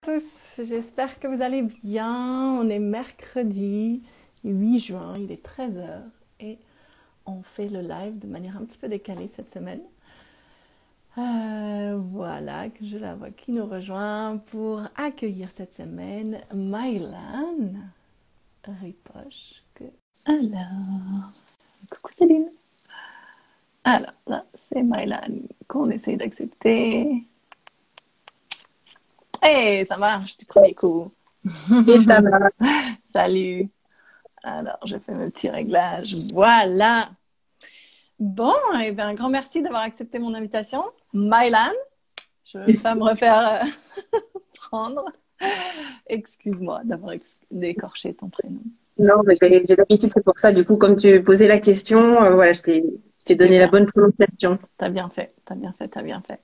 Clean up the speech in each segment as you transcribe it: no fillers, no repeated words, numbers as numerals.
Tous, j'espère que vous allez bien. On est mercredi 8 juin, il est 13 heures et on fait le live de manière un petit peu décalée cette semaine. Voilà, que je la vois qui nous rejoint pour accueillir cette semaine Mylan Ripoche. Alors, coucou Céline. Alors, là, c'est Mylan qu'on essaye d'accepter. Hey, ça marche du premier coup. Et ça va. Salut. Alors, je fais mes petits réglages. Voilà. Bon, et bien, un grand merci d'avoir accepté mon invitation. Mylan, je ne vais pas me refaire prendre. Excuse-moi d'avoir écorché ton prénom. Non, mais j'ai l'habitude, c'est pour ça. Du coup, comme tu posais la question, voilà, je t'ai C'est donné la bien. bonne prononciation. T'as bien fait, t'as bien fait, t'as bien fait.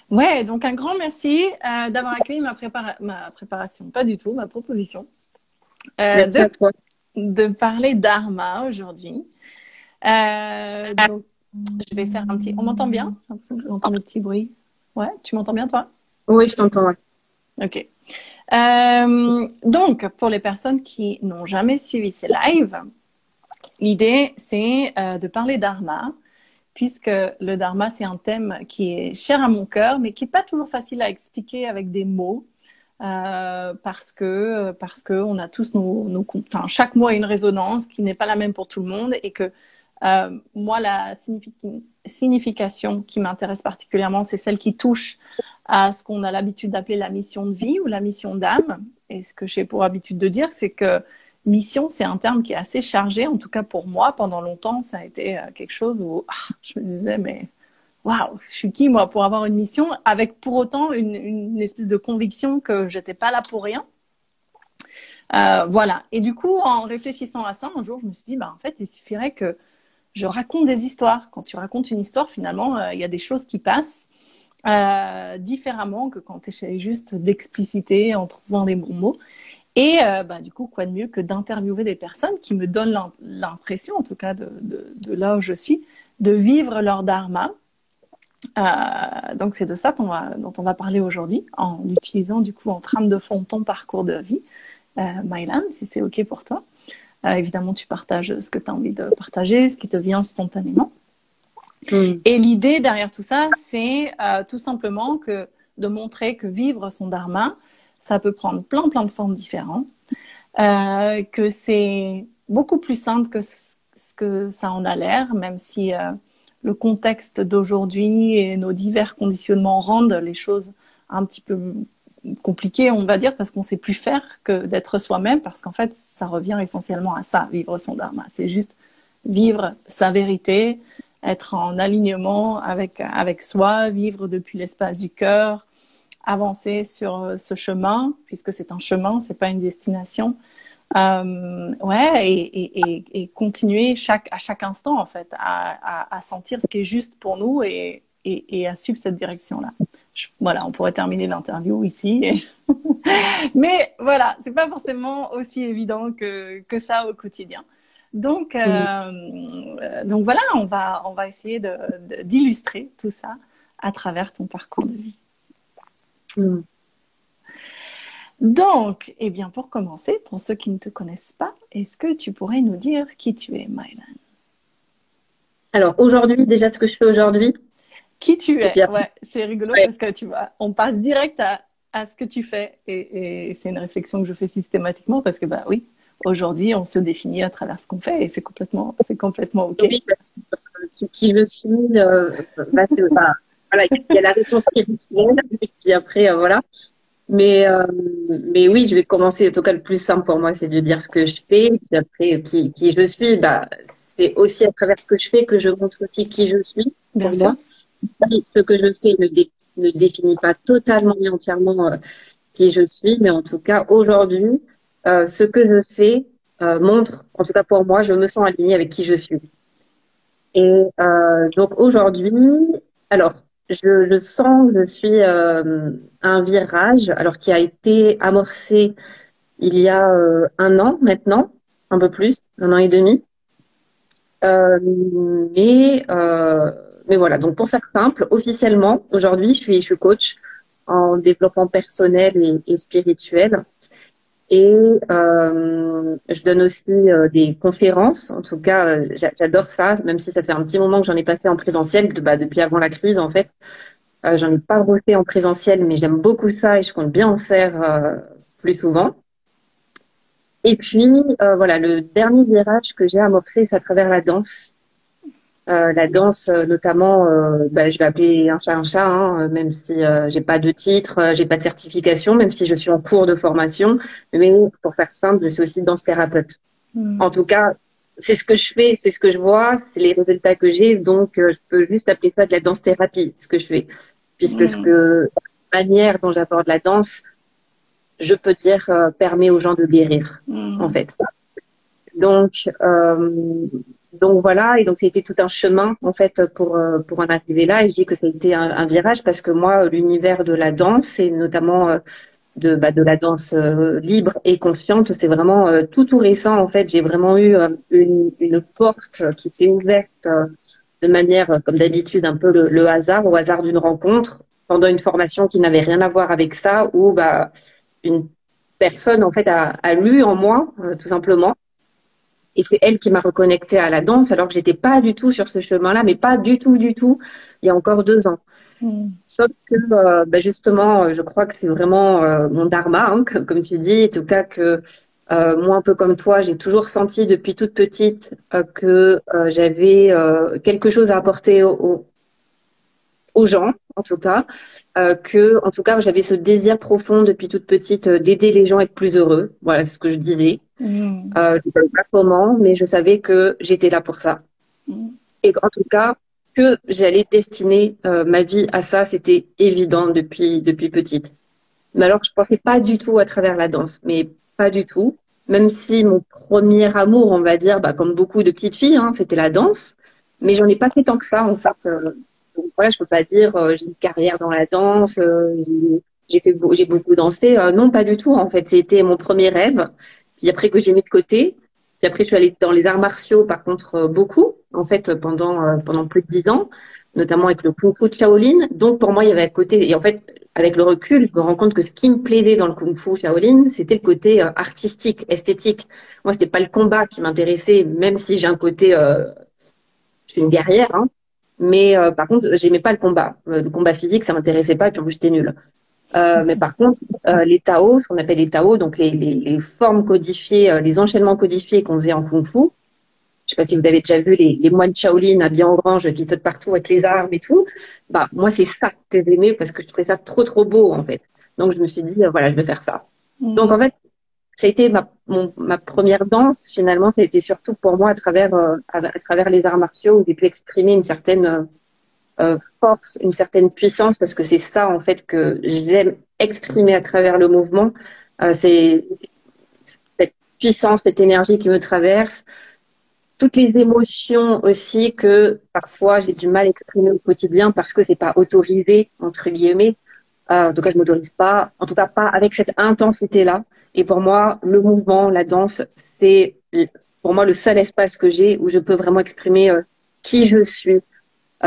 Ouais, donc un grand merci d'avoir accueilli ma préparation, pas du tout, ma proposition Merci à toi. de parler d'Arma aujourd'hui. Donc, je vais faire un petit. On m'entend bien? J'ai l'impression que j'entends le petit bruit. Ouais, tu m'entends bien, toi? Oui, je t'entends. Ouais. Ok. Donc, pour les personnes qui n'ont jamais suivi ces lives, l'idée, c'est de parler dharma, puisque le dharma, c'est un thème qui est cher à mon cœur, mais qui n'est pas toujours facile à expliquer avec des mots. Parce que on a tous enfin, chaque mot a une résonance qui n'est pas la même pour tout le monde et que moi la signification qui m'intéresse particulièrement, c'est celle qui touche à ce qu'on a l'habitude d'appeler la mission de vie ou la mission d'âme. Et ce que j'ai pour habitude de dire, c'est que mission, c'est un terme qui est assez chargé. En tout cas pour moi, pendant longtemps, ça a été quelque chose où je me disais mais waouh, je suis qui moi pour avoir une mission, avec pour autant une espèce de conviction que j'étais pas là pour rien. Voilà. Et du coup, en réfléchissant à ça, un jour, je me suis dit, bah en fait, il suffirait que je raconte des histoires. Quand tu racontes une histoire, finalement, il y a des choses qui passent différemment que quand tu essaies juste d'expliciter en trouvant les bons mots. Et bah, du coup, quoi de mieux que d'interviewer des personnes qui me donnent l'impression, en tout cas de là où je suis, de vivre leur dharma. Donc c'est de ça dont on va parler aujourd'hui, en utilisant du coup en trame de fond ton parcours de vie, Mylan, si c'est OK pour toi. Évidemment, tu partages ce que tu as envie de partager, ce qui te vient spontanément. Mm. Et l'idée derrière tout ça, c'est tout simplement de montrer que vivre son dharma, ça peut prendre plein de formes différentes, que c'est beaucoup plus simple que ce que ça en a l'air, même si le contexte d'aujourd'hui et nos divers conditionnements rendent les choses un petit peu compliquées, on va dire, parce qu'on sait plus faire que d'être soi-même, parce qu'en fait, ça revient essentiellement à ça, vivre son dharma. C'est juste vivre sa vérité, être en alignement avec soi, vivre depuis l'espace du cœur, avancer sur ce chemin, puisque c'est un chemin, c'est pas une destination. Ouais, et continuer à chaque instant, en fait, à sentir ce qui est juste pour nous et à suivre cette direction-là. Voilà, on pourrait terminer l'interview ici. Mais voilà, c'est pas forcément aussi évident que ça au quotidien. Mm. Donc voilà, on va essayer d'illustrer tout ça à travers ton parcours de vie. Mm. Donc, eh bien, pour commencer, pour ceux qui ne te connaissent pas, est-ce que tu pourrais nous dire qui tu es, Mylan? Alors aujourd'hui, déjà ce que je fais aujourd'hui, Qui tu et es? puis après, Ouais, c'est rigolo ouais. parce que tu vois, on passe direct à ce que tu fais et c'est une réflexion que je fais systématiquement parce que bah oui, aujourd'hui, on se définit à travers ce qu'on fait et c'est complètement OK. Oui, parce que qui je suis, bah, enfin, voilà, il y a la réponse qui est rituelle, et puis après, voilà. Mais, euh, mais oui, je vais commencer. En tout cas, le plus simple pour moi, c'est de dire ce que je fais. Et puis après, qui je suis, bah, c'est aussi à travers ce que je fais que je montre aussi qui je suis Bien pour sûr. moi. Ce que je fais ne définit pas totalement et entièrement qui je suis, mais en tout cas, aujourd'hui, ce que je fais montre, en tout cas pour moi, je me sens alignée avec qui je suis. Et donc aujourd'hui, alors, je sens que je suis à un virage, alors qui a été amorcé il y a un an maintenant, un peu plus, un an et demi. Euh, mais, euh, mais voilà, donc pour faire simple, officiellement, aujourd'hui, je suis coach. en développement personnel et spirituel. Et je donne aussi des conférences. En tout cas, j'adore ça, même si ça fait un petit moment que j'en ai pas fait en présentiel, depuis avant la crise en fait. J'en ai pas refait en présentiel, mais j'aime beaucoup ça et je compte bien en faire plus souvent. Et puis voilà, le dernier virage que j'ai amorcé, c'est à travers la danse. La danse, notamment, je vais appeler un chat, hein, même si j'ai pas de titre, j'ai pas de certification, même si je suis en cours de formation. Mais pour faire simple, je suis aussi danse thérapeute. Mm. En tout cas, c'est ce que je fais, c'est ce que je vois, c'est les résultats que j'ai. Donc, je peux juste appeler ça de la danse thérapie, ce que je fais, puisque Mm. la manière dont j'aborde la danse, je peux dire, permet aux gens de guérir, en Mm. fait. Donc, donc voilà, et donc ça a été tout un chemin en fait pour en arriver là. Et je dis que ça a été un virage parce que moi, l'univers de la danse et notamment de la danse libre et consciente, c'est vraiment tout récent en fait. J'ai vraiment eu une porte qui s'est ouverte de manière, comme d'habitude, un peu le hasard, au hasard d'une rencontre pendant une formation qui n'avait rien à voir avec ça, où une personne en fait a lu en moi tout simplement et c'est elle qui m'a reconnectée à la danse, alors que j'étais pas du tout sur ce chemin-là, mais pas du tout, du tout, il y a encore 2 ans. Mm. Sauf que, justement, je crois que c'est vraiment mon dharma, hein, comme tu dis, en tout cas que moi, un peu comme toi, j'ai toujours senti depuis toute petite que j'avais quelque chose à apporter aux gens, en tout cas, en tout cas, j'avais ce désir profond depuis toute petite d'aider les gens à être plus heureux. Voilà, c'est ce que je disais. Mm. Je ne savais pas comment, mais je savais que j'étais là pour ça. Mm. Et en tout cas, que j'allais destiner ma vie à ça, c'était évident depuis petite. Mais alors, je pensais pas du tout à travers la danse, mais pas du tout. Même si mon premier amour, on va dire, comme beaucoup de petites filles, hein, c'était la danse. Mais j'en ai pas fait tant que ça, en fait. Donc voilà, je peux pas dire j'ai une carrière dans la danse, j'ai beaucoup dansé. Non, pas du tout. En fait, c'était mon premier rêve. Puis après que j'ai mis de côté. Puis après, je suis allée dans les arts martiaux, par contre, beaucoup. En fait, pendant plus de 10 ans, notamment avec le Kung Fu de Shaolin. Donc pour moi, il y avait à côté. Et en fait, avec le recul, je me rends compte que ce qui me plaisait dans le Kung Fu Shaolin, c'était le côté artistique, esthétique. Moi, c'était pas le combat qui m'intéressait, même si j'ai un côté, je suis une guerrière, hein. Mais par contre, j'aimais pas le combat. Le combat physique, ça m'intéressait pas, et puis en plus, j'étais nulle. Mais par contre, les Tao, ce qu'on appelle les Tao, donc les formes codifiées, les enchaînements codifiés qu'on faisait en Kung Fu. Je sais pas si vous avez déjà vu les moines Shaolin habillés en orange qui sautent partout avec les armes et tout. Moi, c'est ça que j'aimais parce que je trouvais ça trop, trop beau, en fait. Donc, je me suis dit, voilà, je vais faire ça. Donc, en Mm. fait, ça a été ma première danse, finalement, ça a été surtout pour moi à travers les arts martiaux où j'ai pu exprimer une certaine force, une certaine puissance parce que c'est ça, en fait, que j'aime exprimer à travers le mouvement. C'est cette puissance, cette énergie qui me traverse toutes les émotions aussi que parfois j'ai du mal à exprimer au quotidien parce que c'est pas autorisé entre guillemets. En tout cas, je m'autorise pas, en tout cas pas avec cette intensité-là. Et pour moi, le mouvement, la danse, c'est pour moi le seul espace que j'ai où je peux vraiment exprimer qui je suis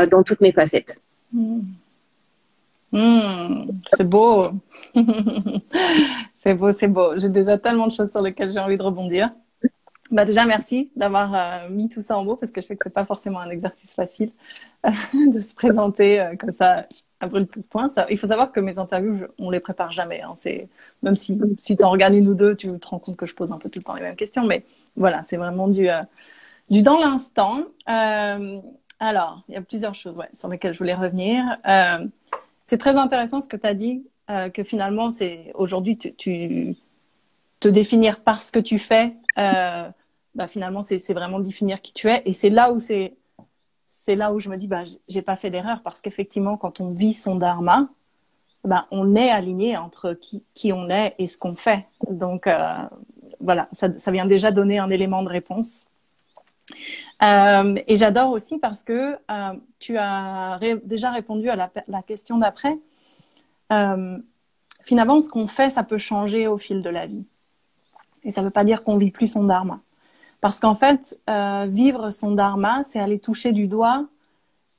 dans toutes mes facettes. Mm. C'est beau. C'est beau, c'est beau. J'ai déjà tellement de choses sur lesquelles j'ai envie de rebondir. Déjà, merci d'avoir mis tout ça en mots parce que je sais que c'est pas forcément un exercice facile de se présenter comme ça à brûle pour point. Ça, il faut savoir que mes interviews, on les prépare jamais. Hein. C'est même si tu en regardes une ou deux, tu te rends compte que je pose un peu tout le temps les mêmes questions. Mais voilà, c'est vraiment du dans l'instant. Alors, il y a plusieurs choses sur lesquelles je voulais revenir. C'est très intéressant ce que tu as dit, que finalement, c'est aujourd'hui, tu te définir par ce que tu fais, finalement, c'est vraiment définir qui tu es. Et c'est là où je me dis, j'ai pas fait d'erreur parce qu'effectivement, quand on vit son dharma, on est aligné entre qui on est et ce qu'on fait. Donc, voilà, ça vient déjà donner un élément de réponse. Et j'adore aussi parce que tu as déjà répondu à la question d'après. Finalement, ce qu'on fait, ça peut changer au fil de la vie. Et ça ne veut pas dire qu'on vit plus son dharma. Parce qu'en fait, vivre son dharma, c'est aller toucher du doigt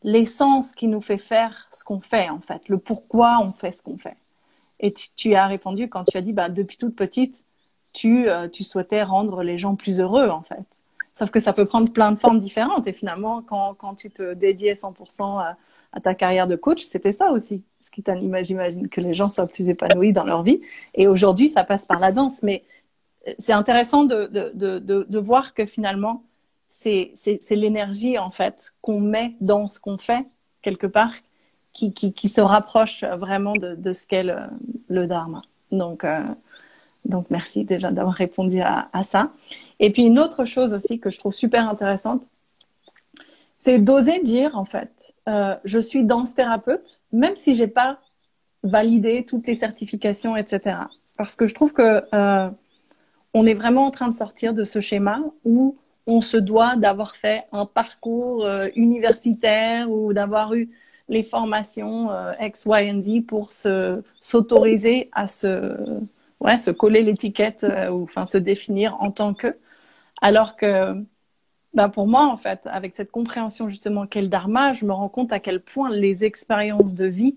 l'essence qui nous fait faire ce qu'on fait, en fait. Le pourquoi on fait ce qu'on fait. Et tu as répondu quand tu as dit, bah, depuis toute petite, tu souhaitais rendre les gens plus heureux, en fait. Sauf que ça peut prendre plein de formes différentes. Et finalement, quand tu te dédiais 100% à ta carrière de coach, c'était ça aussi. Ce qui t'anime, j'imagine, que les gens soient plus épanouis dans leur vie. Et aujourd'hui, ça passe par la danse. Mais c'est intéressant de voir que finalement, c'est l'énergie, en fait, qu'on met dans ce qu'on fait, quelque part, qui se rapproche vraiment de ce qu'est le dharma. Donc, merci déjà d'avoir répondu à ça. Et puis, une autre chose aussi que je trouve super intéressante, c'est d'oser dire, en fait, je suis danse thérapeute, même si j'ai pas validé toutes les certifications, etc. Parce que je trouve que on est vraiment en train de sortir de ce schéma où on se doit d'avoir fait un parcours universitaire ou d'avoir eu les formations X, Y and Z pour s'autoriser à se coller l'étiquette ou enfin se définir en tant que. Alors que, bah pour moi, en fait, avec cette compréhension justement qu'est le dharma, je me rends compte à quel point les expériences de vie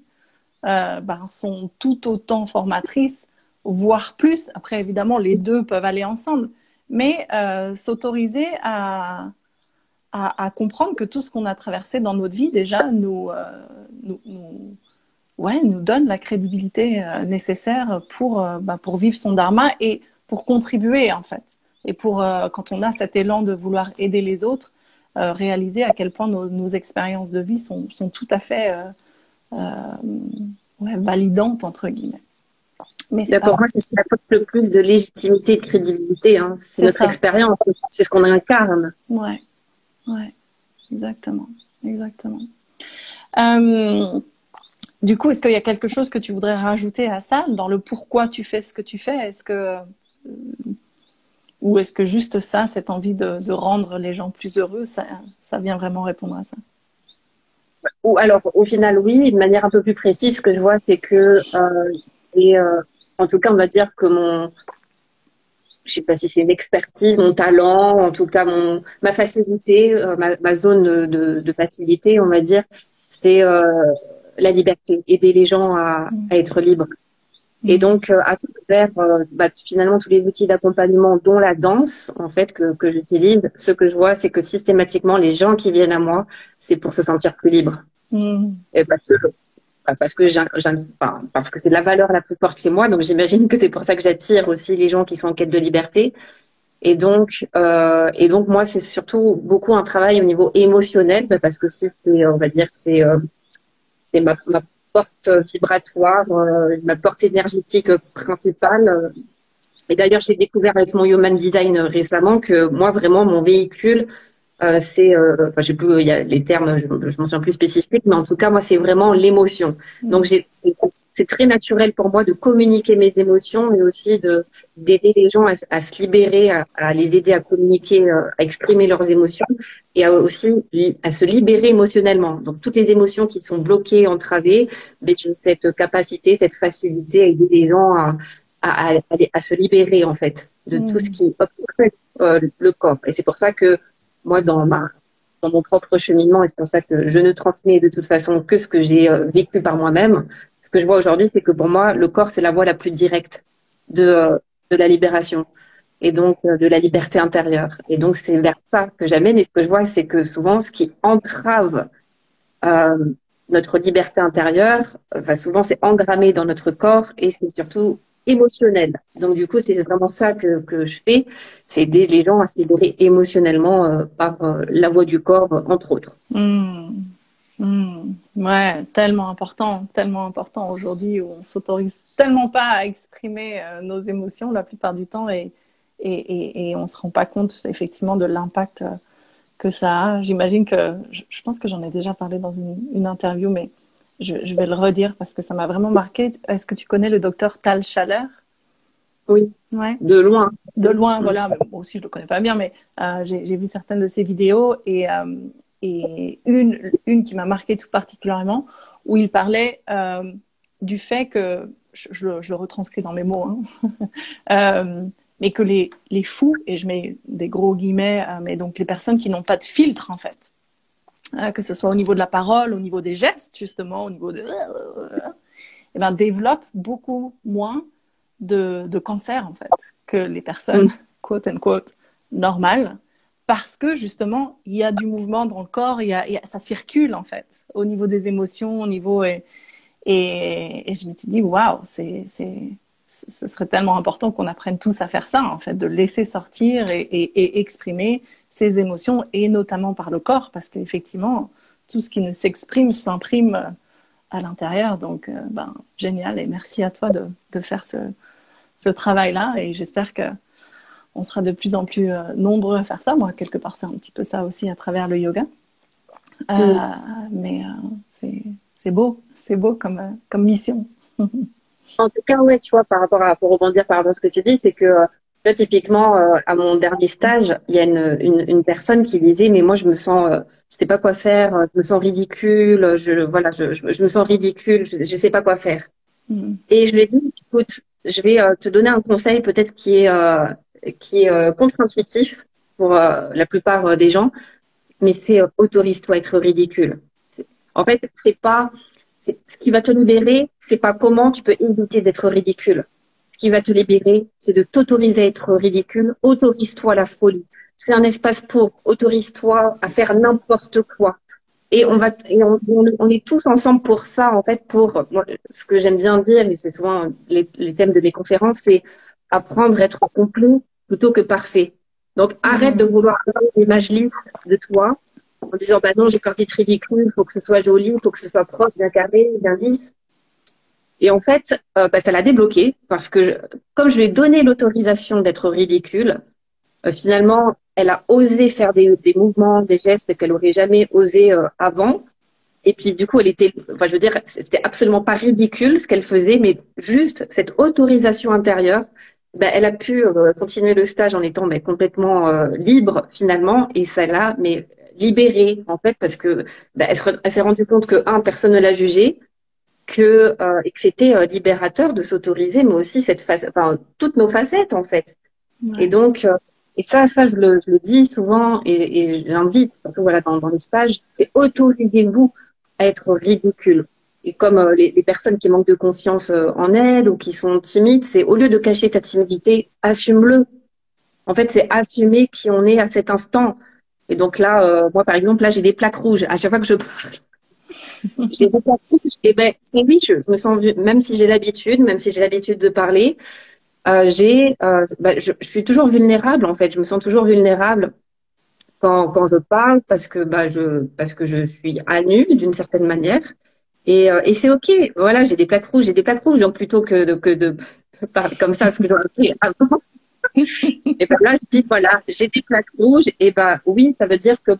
sont tout autant formatrices, voire plus. Après, évidemment, les deux peuvent aller ensemble. Mais s'autoriser à comprendre que tout ce qu'on a traversé dans notre vie, déjà, nous donne la crédibilité nécessaire pour vivre son dharma et pour contribuer, en fait. Et pour, quand on a cet élan de vouloir aider les autres, réaliser à quel point nos expériences de vie sont tout à fait validantes, entre guillemets. Mais pour moi, c'est ce qui apporte le plus de légitimité et de crédibilité. Hein. C'est notre expérience, c'est ce qu'on incarne. Ouais, exactement. Du coup, est-ce qu'il y a quelque chose que tu voudrais rajouter à ça, dans le pourquoi tu fais ce que tu fais? Ou est-ce que juste ça, cette envie de rendre les gens plus heureux, ça vient vraiment répondre à ça? Ou alors, au final, oui, de manière un peu plus précise, ce que je vois, c'est que en tout cas, on va dire que je sais pas si c'est une expertise, mon talent, en tout cas ma facilité, ma zone de facilité, on va dire, c'est la liberté, aider les gens à être libres. Et donc, à travers finalement tous les outils d'accompagnement, dont la danse, en fait, que j'utilise, ce que je vois, c'est que systématiquement, les gens qui viennent à moi, c'est pour se sentir plus libres. Et parce que c'est la valeur la plus forte chez moi, donc j'imagine que c'est pour ça que j'attire aussi les gens qui sont en quête de liberté. Et donc moi, c'est surtout beaucoup un travail au niveau émotionnel, parce que on va dire, c'est ma porte vibratoire, ma porte énergétique principale. Et d'ailleurs, j'ai découvert avec mon Human Design récemment que moi, vraiment, mon véhicule, j'ai plus, il y a les termes, je m'en souviens plus spécifiques, mais en tout cas, moi, c'est vraiment l'émotion. Donc, c'est très naturel pour moi de communiquer mes émotions, mais aussi d'aider les gens à se libérer, à les aider à communiquer, à exprimer leurs émotions et aussi à se libérer émotionnellement. Donc, toutes les émotions qui sont bloquées, entravées, j'ai cette capacité, cette facilité à aider les gens à se libérer, en fait, de tout ce qui obstrue le corps. Et c'est pour ça que moi, dans mon propre cheminement, et c'est pour ça que je ne transmets de toute façon que ce que j'ai vécu par moi-même. Ce que je vois aujourd'hui, c'est que pour moi, le corps, c'est la voie la plus directe de la libération et donc de la liberté intérieure. Et donc, c'est vers ça que j'amène. Et ce que je vois, c'est que souvent, ce qui entrave notre liberté intérieure, souvent, c'est engrammé dans notre corps et c'est surtout émotionnel. Donc, du coup, c'est vraiment ça que je fais, c'est aider les gens à se libérer émotionnellement par la voie du corps, entre autres. Ouais, tellement important aujourd'hui où on s'autorise tellement pas à exprimer nos émotions la plupart du temps et on se rend pas compte effectivement de l'impact que ça a. J'imagine que, je pense que j'en ai déjà parlé dans une interview, mais je vais le redire parce que ça m'a vraiment marqué. Est-ce que tu connais le docteur Tal Schaller? Oui, ouais. De loin. De loin, voilà. Mais moi aussi, je le connais pas bien, mais j'ai vu certaines de ses vidéos et une qui m'a marqué tout particulièrement, où il parlait du fait que, je le retranscris dans mes mots, mais que les fous, et je mets des gros guillemets, mais donc les personnes qui n'ont pas de filtre, en fait, que ce soit au niveau de la parole, au niveau des gestes, justement, au niveau de... eh ben, développent beaucoup moins de cancer, en fait, que les personnes, quote unquote, normales, parce que justement, il y a du mouvement dans le corps, ça circule, en fait, au niveau des émotions, au niveau. Et je me suis dit, waouh, ce serait tellement important qu'on apprenne tous à faire ça, en fait, de laisser sortir et exprimer ses émotions, et notamment par le corps, parce qu'effectivement, tout ce qui ne s'exprime s'imprime à l'intérieur. Donc, ben, génial, et merci à toi de faire ce travail-là, et j'espère que on sera de plus en plus nombreux à faire ça. Moi, quelque part, c'est un petit peu ça aussi à travers le yoga. Mais c'est beau comme mission. En tout cas, ouais, tu vois, pour rebondir par rapport à ce que tu dis, c'est que, là, typiquement, à mon dernier stage, il y a une personne qui disait, mais moi, je me sens, je sais pas quoi faire, je me sens ridicule, voilà, je me sens ridicule, je sais pas quoi faire. Et je lui ai dit, écoute, je vais te donner un conseil peut-être qui est contre-intuitif pour la plupart des gens, mais c'est autorise-toi à être ridicule. En fait, ce qui va te libérer, c'est pas comment tu peux éviter d'être ridicule. Ce qui va te libérer, c'est de t'autoriser à être ridicule. Autorise-toi à la folie. C'est un espace pour. Autorise-toi à faire n'importe quoi. Et on est tous ensemble pour ça, en fait, moi, ce que j'aime bien dire, et c'est souvent les thèmes de mes conférences, c'est apprendre à être complet plutôt que parfait. Donc, arrête de vouloir avoir une image lisse de toi en disant, bah non, j'ai peur d'être ridicule, il faut que ce soit joli, il faut que ce soit propre, bien carré, bien lisse. Et en fait, bah, ça l'a débloqué parce que comme je lui ai donné l'autorisation d'être ridicule, finalement, elle a osé faire des mouvements, des gestes qu'elle aurait jamais osé avant. Et puis, du coup, enfin, je veux dire, c'était absolument pas ridicule ce qu'elle faisait, mais juste cette autorisation intérieure, ben, elle a pu continuer le stage en étant complètement libre finalement, et ça l'a mais libérée en fait parce que ben, elle s'est rendue compte que personne ne l'a jugée, et que c'était libérateur de s'autoriser, mais aussi enfin, toutes nos facettes en fait. Ouais. Et donc, et ça, je le dis souvent et j'invite, surtout voilà, dans les stages, c'est autorisez-vous à être ridicule. Et comme les personnes qui manquent de confiance en elles ou qui sont timides, c'est au lieu de cacher ta timidité, assume-le. En fait, c'est assumer qui on est à cet instant. Et donc là, moi par exemple, là j'ai des plaques rouges. À chaque fois que je parle, j'ai des plaques rouges. Et ben, c'est oui, je me sens, même si j'ai l'habitude de parler, je suis toujours vulnérable en fait. Je me sens toujours vulnérable quand je parle parce que je suis à nu d'une certaine manière. Et c'est ok. Voilà, j'ai des plaques rouges, Donc plutôt que de parler comme ça, ce que j'aurais fait avant. Et ben là, je dis voilà, j'ai des plaques rouges. Et ben oui, ça veut dire que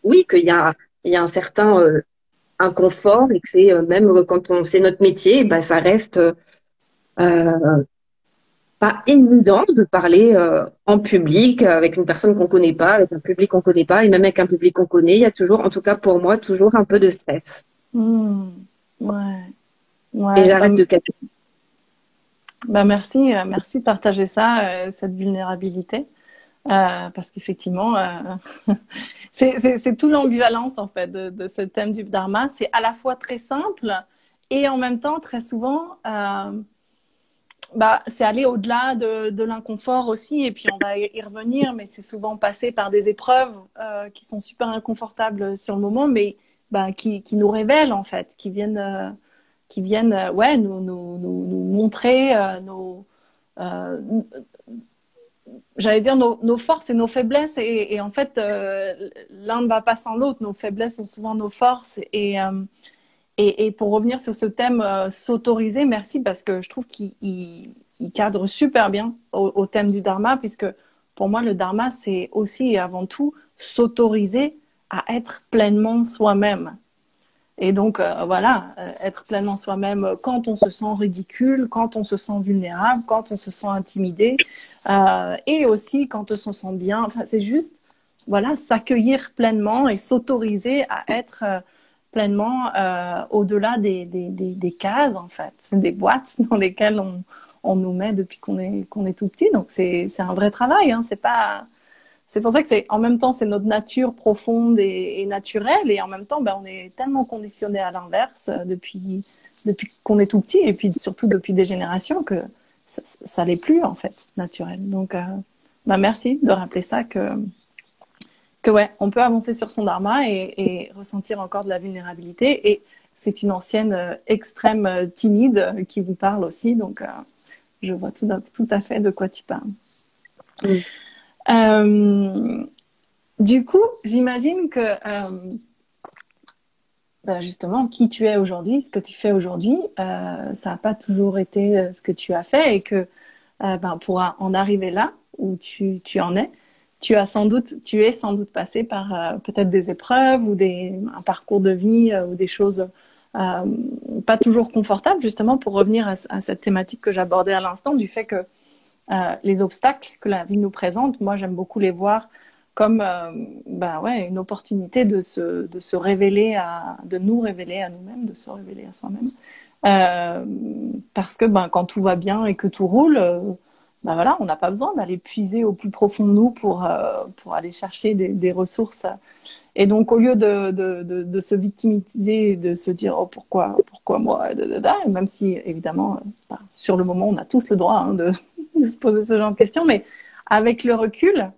oui, qu'il y a un certain inconfort et que c'est même quand c'est notre métier, ben ça reste pas évident de parler en public avec une personne qu'on connaît pas, avec un public qu'on connaît pas, et même avec un public qu'on connaît, il y a toujours, en tout cas pour moi, toujours un peu de stress. Ouais. Et Ouais. j'arrête de cacher. Merci de partager ça, cette vulnérabilité. Parce qu'effectivement, c'est tout l'ambivalence en fait de ce thème du dharma. C'est à la fois très simple et en même temps, très souvent, c'est aller au-delà de l'inconfort aussi. Et puis on va y revenir, mais c'est souvent passé par des épreuves qui sont super inconfortables sur le moment, mais qui nous révèlent en fait, qui viennent ouais, nous montrer euh, j'allais dire nos forces et nos faiblesses et en fait l'un ne va pas sans l'autre, nos faiblesses sont souvent nos forces et pour revenir sur ce thème s'autoriser, merci parce que je trouve qu'il cadre super bien au thème du dharma puisque pour moi le dharma c'est aussi et avant tout s'autoriser à être pleinement soi-même. Et donc, être pleinement soi-même quand on se sent ridicule, quand on se sent vulnérable, quand on se sent intimidé, et aussi quand on se sent bien. Enfin, c'est juste, voilà, s'accueillir pleinement et s'autoriser à être pleinement au-delà des cases, en fait, des boîtes dans lesquelles on nous met depuis qu'on est tout petit. Donc, c'est un vrai travail, hein. c'est pour ça que en même temps, c'est notre nature profonde et naturelle, et en même temps, ben, on est tellement conditionné à l'inverse depuis qu'on est tout petit, et puis surtout depuis des générations que ça l'est plus en fait naturel. Donc, ben, merci de rappeler ça que ouais, on peut avancer sur son dharma et ressentir encore de la vulnérabilité. Et c'est une ancienne extrême timide qui vous parle aussi, donc je vois tout à fait de quoi tu parles. Du coup, j'imagine que ben justement, qui tu es aujourd'hui, ce que tu fais aujourd'hui, ça n'a pas toujours été ce que tu as fait, et que ben, pour en arriver là où tu en es, tu es sans doute passé par peut-être des épreuves ou un parcours de vie ou des choses pas toujours confortables, justement, pour revenir à cette thématique que j'abordais à l'instant, du fait que les obstacles que la vie nous présente, moi j'aime beaucoup les voir comme ben ouais, une opportunité de se révéler de nous révéler à nous-mêmes, de se révéler à soi-même. Parce que ben, quand tout va bien et que tout roule, ben voilà, on n'a pas besoin d'aller puiser au plus profond de nous pour aller chercher des ressources. Et donc, au lieu de se victimiser, de se dire oh, pourquoi moi, et même si évidemment, ben, sur le moment, on a tous le droit hein, de se poser ce genre de questions, mais avec le recul,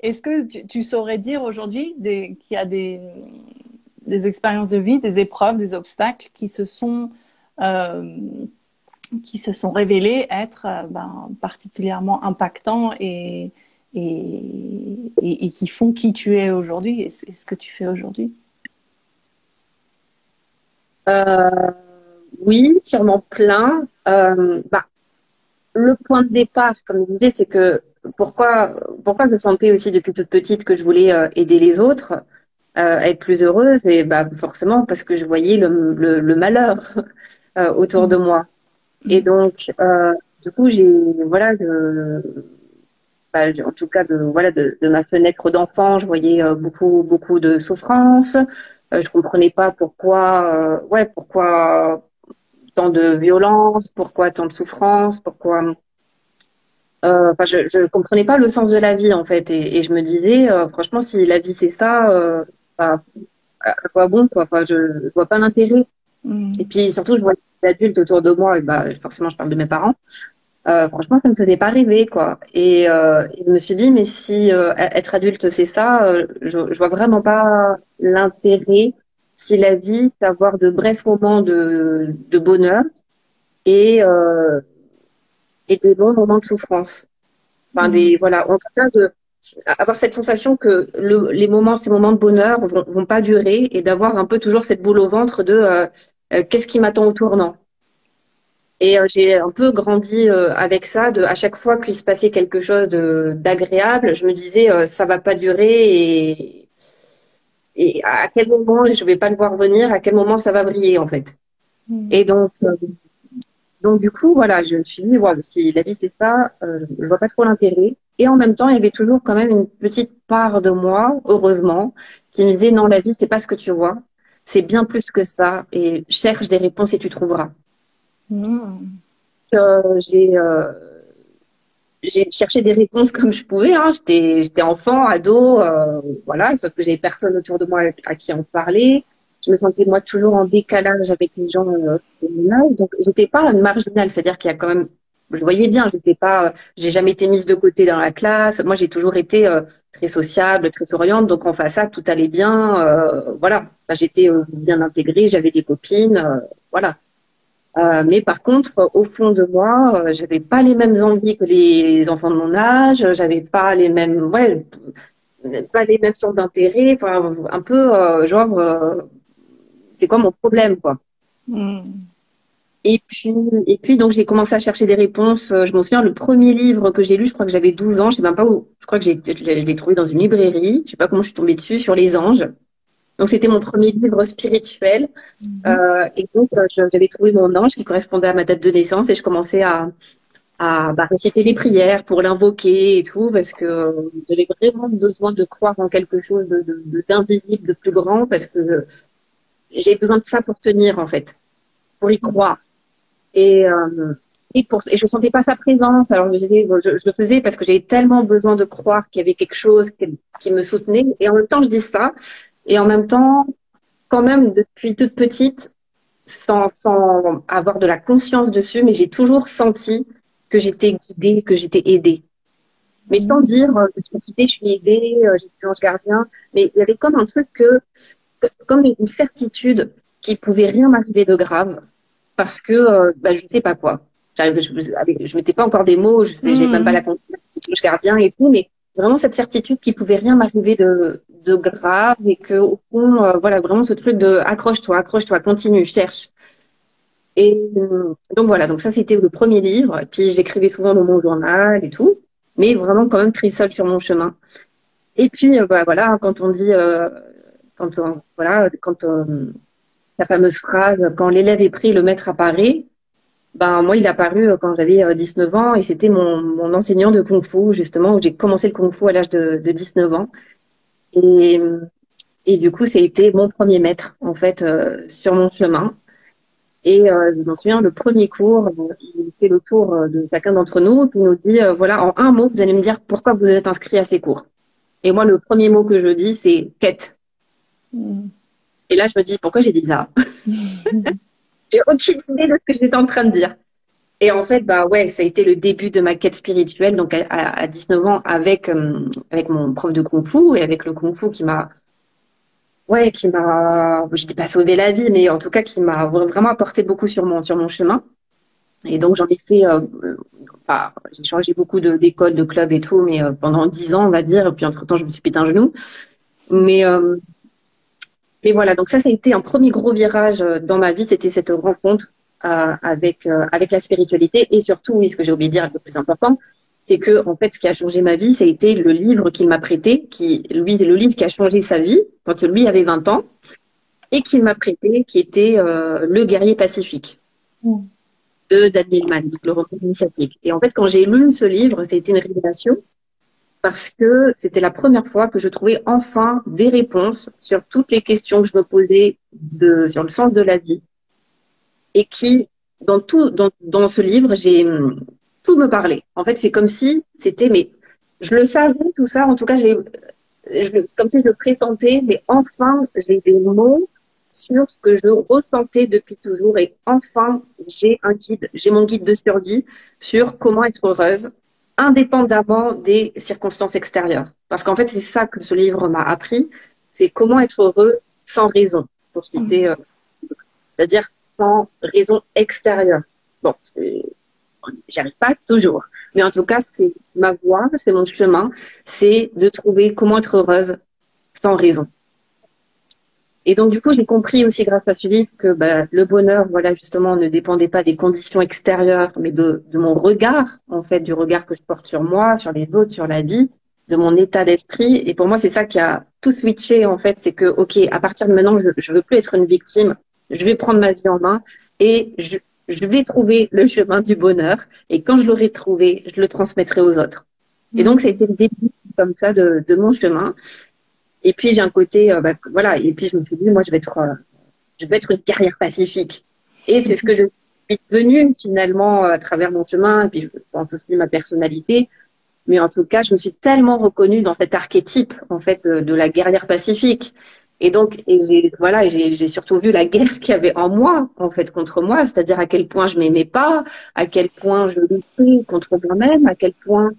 est-ce que tu saurais dire aujourd'hui qu'il y a des expériences de vie, des épreuves, des obstacles qui se sont révélés être ben, particulièrement impactants et qui font qui tu es aujourd'hui et ce que tu fais aujourd'hui? Oui, sûrement plein. Bah, le point de départ, comme je disais, c'est que pourquoi je sentais aussi depuis toute petite que je voulais aider les autres à être plus heureuse, et bah forcément parce que je voyais le malheur autour de moi. Et donc du coup j'ai voilà en tout cas de ma fenêtre d'enfant, je voyais beaucoup de souffrance. Je comprenais pas pourquoi tant de violence, pourquoi tant de souffrance, pourquoi je comprenais pas le sens de la vie en fait, et je me disais franchement si la vie c'est ça, bah, à quoi bon quoi, enfin je vois pas l'intérêt. Et puis surtout je voyais des adultes autour de moi, et bah forcément je parle de mes parents. Franchement ça me faisait pas rêver quoi, et je me suis dit mais si être adulte c'est ça, je vois vraiment pas l'intérêt si la vie c'est avoir de brefs moments de bonheur et des longs moments de souffrance. Enfin, voilà, en tout cas, avoir cette sensation que ces moments de bonheur vont pas durer, et d'avoir un peu toujours cette boule au ventre de qu'est-ce qui m'attend au tournant. Et j'ai un peu grandi avec ça, à chaque fois qu'il se passait quelque chose d'agréable, je me disais ça va pas durer, et à quel moment je vais pas le voir venir, à quel moment ça va briller en fait. Et donc du coup, voilà, je me suis dit, ouais, si la vie c'est ça, je vois pas trop l'intérêt. Et en même temps, il y avait toujours quand même une petite part de moi, heureusement, qui me disait, non, la vie c'est pas ce que tu vois, c'est bien plus que ça, et cherche des réponses et tu trouveras. Euh, j'ai euh, j'ai cherché des réponses comme je pouvais, hein. J'étais enfant, ado, voilà, sauf que j'avais personne autour de moi à qui en parler. Je me sentais moi toujours en décalage avec les gens de mon âge. Donc j'étais pas marginale, c'est-à-dire qu'il y a quand même, je voyais bien, j'ai jamais été mise de côté dans la classe. Moi j'ai toujours été très sociable, très souriante, donc en face à tout allait bien, voilà. Enfin, j'étais bien intégrée, j'avais des copines, voilà. Mais par contre, au fond de moi, j'avais pas les mêmes envies que les enfants de mon âge, j'avais pas les mêmes, ouais, pas les mêmes centres d'intérêt, enfin, un peu, c'est quoi mon problème, quoi. Et puis, donc, j'ai commencé à chercher des réponses. Je me souviens, le premier livre que j'ai lu, je crois que j'avais 12 ans, je sais même pas où, je crois que je l'ai trouvé dans une librairie, je sais pas comment je suis tombée dessus, sur les anges. Donc, c'était mon premier livre spirituel. Et donc, j'avais trouvé mon ange qui correspondait à ma date de naissance, et je commençais à réciter les prières pour l'invoquer et tout, parce que j'avais vraiment besoin de croire en quelque chose d'invisible, de plus grand, parce que j'ai besoin de ça pour tenir, en fait, pour y croire. Et et je sentais pas sa présence. Alors je le faisais parce que j'avais tellement besoin de croire qu'il y avait quelque chose qui me soutenait. Et en même temps, je dis ça. Et en même temps, quand même, depuis toute petite, sans avoir de la conscience dessus, mais j'ai toujours senti que j'étais guidée, que j'étais aidée. Mais sans dire, je suis guidée, je suis aidée, j'ai un ange gardien. Mais il y avait comme un truc comme une certitude qu'il pouvait rien m'arriver de grave parce que je sais pas quoi. Je mettais pas encore des mots, j'avais même pas la conscience du ange gardien et tout, mais vraiment cette certitude qu'il pouvait rien m'arriver de grave et que au fond, voilà, vraiment ce truc de accroche-toi, continue, cherche. Et donc voilà, donc ça c'était le premier livre. Et puis j'écrivais souvent dans mon journal et tout, mais vraiment quand même très seule sur mon chemin. Et puis voilà, quand on dit, la fameuse phrase, quand l'élève est pris, le maître apparaît. Ben moi il est apparu quand j'avais 19 ans et c'était mon enseignant de kung-fu justement où j'ai commencé le kung-fu à l'âge de 19 ans. Et et du coup, c'était mon premier maître, en fait, sur mon chemin. Et je m'en souviens, le premier cours, il fait le tour de chacun d'entre nous, puis il nous dit, voilà, en un mot, vous allez me dire pourquoi vous êtes inscrit à ces cours. Et moi, le premier mot que je dis, c'est quête. Et là, je me dis, pourquoi j'ai dit ça? J'ai aucune idée de ce que j'étais en train de dire. Et en fait, bah ouais, ça a été le début de ma quête spirituelle. Donc à 19 ans, avec mon prof de kung-fu et avec le kung-fu je dis pas sauvé la vie, mais en tout cas qui m'a vraiment apporté beaucoup sur mon chemin. Et donc j'en ai fait, j'ai changé beaucoup d'écoles, de clubs et tout, mais pendant 10 ans, on va dire. Et puis entre-temps, je me suis pété un genou. Mais mais voilà, donc ça a été un premier gros virage dans ma vie, c'était cette rencontre avec la spiritualité et surtout, oui, ce que j'ai oublié de dire, le plus important, c'est que en fait, ce qui a changé ma vie, ça a été le livre qu'il m'a prêté, le livre qui a changé sa vie quand lui avait 20 ans et qu'il m'a prêté, qui était Le guerrier pacifique de Daniel Mann, donc le roman initiatique. Et en fait, quand j'ai lu ce livre, ça a été une révélation parce que c'était la première fois que je trouvais enfin des réponses sur toutes les questions que je me posais sur le sens de la vie. Et qui, dans ce livre, tout me parlait. En fait, c'est comme si c'était, mais je le savais, tout ça, en tout cas, c'est comme si je le pressentais, mais enfin, j'ai des mots sur ce que je ressentais depuis toujours et enfin, j'ai mon guide de survie sur comment être heureuse indépendamment des circonstances extérieures. Parce qu'en fait, c'est ça que ce livre m'a appris, c'est comment être heureux sans raison, pour citer, c'est-à-dire sans raison extérieure. Bon, j'y arrive pas toujours, mais en tout cas, c'est ma voie, c'est mon chemin, c'est de trouver comment être heureuse sans raison. Et donc, du coup, j'ai compris aussi grâce à ce livre que le bonheur, voilà, justement, ne dépendait pas des conditions extérieures, mais de mon regard, en fait, du regard que je porte sur moi, sur les autres, sur la vie, de mon état d'esprit. Et pour moi, c'est ça qui a tout switché, en fait, c'est que, OK, à partir de maintenant, je veux plus être une victime, je vais prendre ma vie en main et je vais trouver le chemin du bonheur. Et quand je l'aurai trouvé, je le transmettrai aux autres. Et donc, ça a été le début, comme ça, de mon chemin. Et puis j'ai un côté, voilà. Et puis je me suis dit, moi, je vais être une guerrière pacifique. Et c'est ce que je suis devenue finalement à travers mon chemin. Et puis je pense aussi ma personnalité. Mais en tout cas, je me suis tellement reconnue dans cet archétype en fait de la guerrière pacifique. Et donc, j'ai surtout vu la guerre qu'il y avait en moi, en fait, contre moi, c'est-à-dire à quel point je m'aimais pas, à quel point je luttais contre moi-même, à quel point,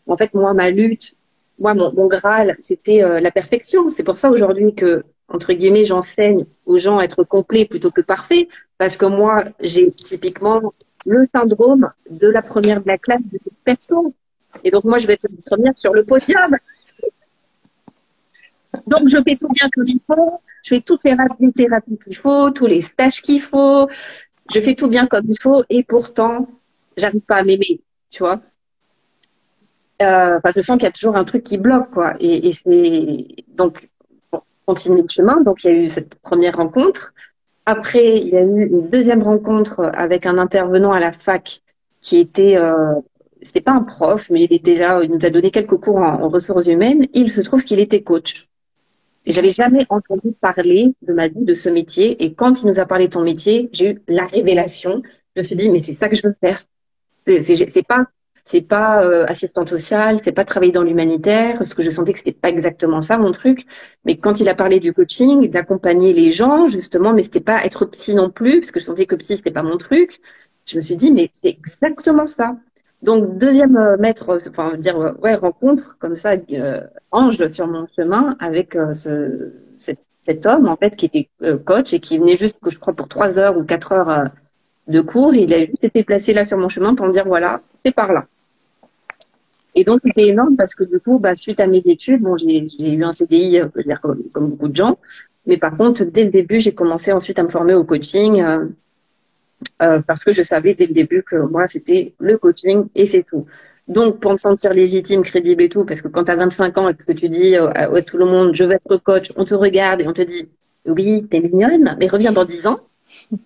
en fait, ma lutte, mon Graal, c'était la perfection. C'est pour ça aujourd'hui que, entre guillemets, j'enseigne aux gens à être complets plutôt que parfaits, parce que moi, j'ai typiquement le syndrome de la première de la classe de toute personne. Et donc, moi, je vais être la première sur le podium. Donc, je fais tout bien comme il faut, je fais toutes les thérapies qu'il faut, tous les stages qu'il faut, je fais tout bien comme il faut, et pourtant, j'arrive pas à m'aimer, tu vois. Je sens qu'il y a toujours un truc qui bloque, quoi. Et c'est donc continuer le chemin. Donc, il y a eu cette première rencontre. Après, il y a eu une deuxième rencontre avec un intervenant à la fac qui était, c'était pas un prof, mais il était là, il nous a donné quelques cours en ressources humaines. Et il se trouve qu'il était coach. Et j'avais jamais entendu parler de ma vie, de ce métier. Et quand il nous a parlé de ton métier, j'ai eu la révélation. Je me suis dit, mais c'est ça que je veux faire. C'est pas assistante sociale, c'est pas travailler dans l'humanitaire, parce que je sentais que c'était pas exactement ça mon truc. Mais quand il a parlé du coaching, d'accompagner les gens justement, mais c'était pas être psy non plus, parce que je sentais que psy c'était pas mon truc. Je me suis dit mais c'est exactement ça. Donc deuxième maître, enfin dire ouais rencontre comme ça ange sur mon chemin avec cet homme en fait qui était coach et qui venait juste que je crois pour 3 heures ou 4 heures de cours. Il a juste été placé là sur mon chemin pour me dire voilà c'est par là. Et donc, c'était énorme parce que du coup, suite à mes études, bon, j'ai eu un CDI, je veux dire, comme beaucoup de gens. Mais par contre, dès le début, j'ai commencé ensuite à me former au coaching parce que je savais dès le début que moi, c'était le coaching et c'est tout. Donc, pour me sentir légitime, crédible et tout, parce que quand tu as 25 ans et que tu dis à tout le monde, je veux être coach, on te regarde et on te dit, oui, t'es mignonne, mais reviens dans 10 ans.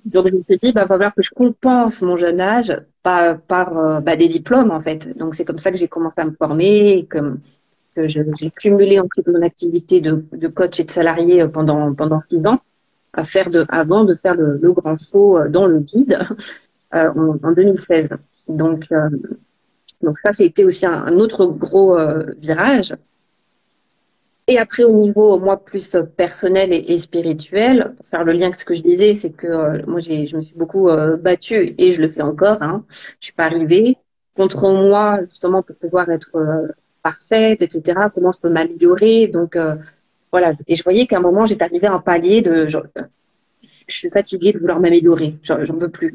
Donc, je me suis dit, va falloir que je compense mon jeune âge par des diplômes, en fait. Donc, c'est comme ça que j'ai commencé à me former, et que j'ai cumulé ensuite mon activité de coach et de salarié pendant 6 ans, avant de faire le grand saut dans le vide en 2016. Donc ça, c'était aussi un autre gros virage. Et après, au niveau, moi, plus personnel et spirituel, pour faire le lien avec ce que je disais, c'est que moi, je me suis beaucoup battue et je le fais encore. Hein. Je suis pas arrivée contre moi, justement, pour pouvoir être parfaite, etc. Comment je peux m'améliorer. Donc, voilà. Et je voyais qu'à un moment, j'étais arrivée à un palier je suis fatiguée de vouloir m'améliorer. J'en peux plus.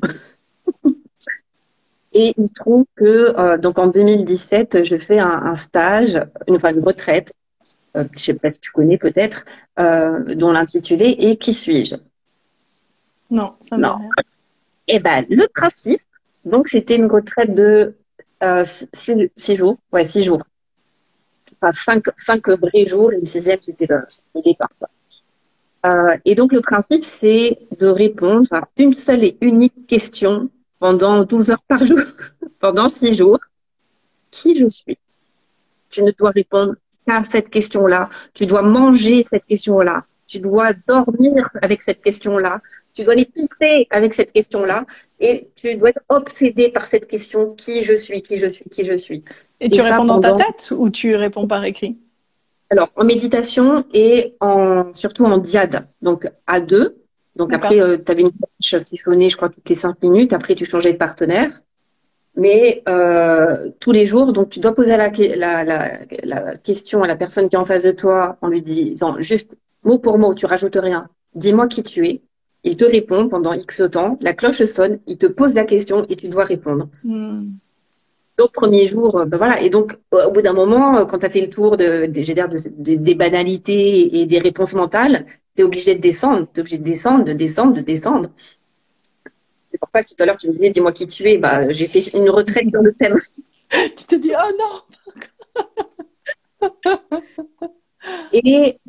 Et il se trouve que, donc en 2017, je fais un stage, une retraite je sais pas si tu connais peut-être, dont l'intitulé est Qui suis-je? Non, ça me dit rien. Eh ben, le principe, donc c'était une retraite de 6 jours, ouais, 6 jours. Enfin, cinq vrais jours, et le sixième, c'était le départ. Et donc, le principe, c'est de répondre à une seule et unique question pendant 12 heures par jour, pendant 6 jours. Qui je suis? Tu ne dois répondre qu'à cette question-là. Tu dois manger cette question-là. Tu dois dormir avec cette question-là. Tu dois les pisser avec cette question-là. Et tu dois être obsédé par cette question. Qui je suis? Qui je suis? Qui je suis? Et tu réponds dans ta tête ou tu réponds par écrit? Alors, en méditation et surtout en diade. Donc, à deux. Donc, après, tu avais une coach qui sonnait, je crois, toutes les 5 minutes. Après, tu changeais de partenaire. Mais tous les jours, donc tu dois poser la question à la personne qui est en face de toi en lui disant juste mot pour mot, tu rajoutes rien. Dis-moi qui tu es. Il te répond pendant X temps. La cloche sonne, il te pose la question et tu dois répondre. Donc premier jour, voilà. Et donc au bout d'un moment, quand tu as fait le tour des banalités et des réponses mentales, tu es obligé de descendre. Tu es obligé de descendre, de descendre, de descendre. C'est pour ça que tout à l'heure, tu me disais, dis-moi qui tu es. J'ai fait une retraite sur le thème. Tu te dis, oh non. Et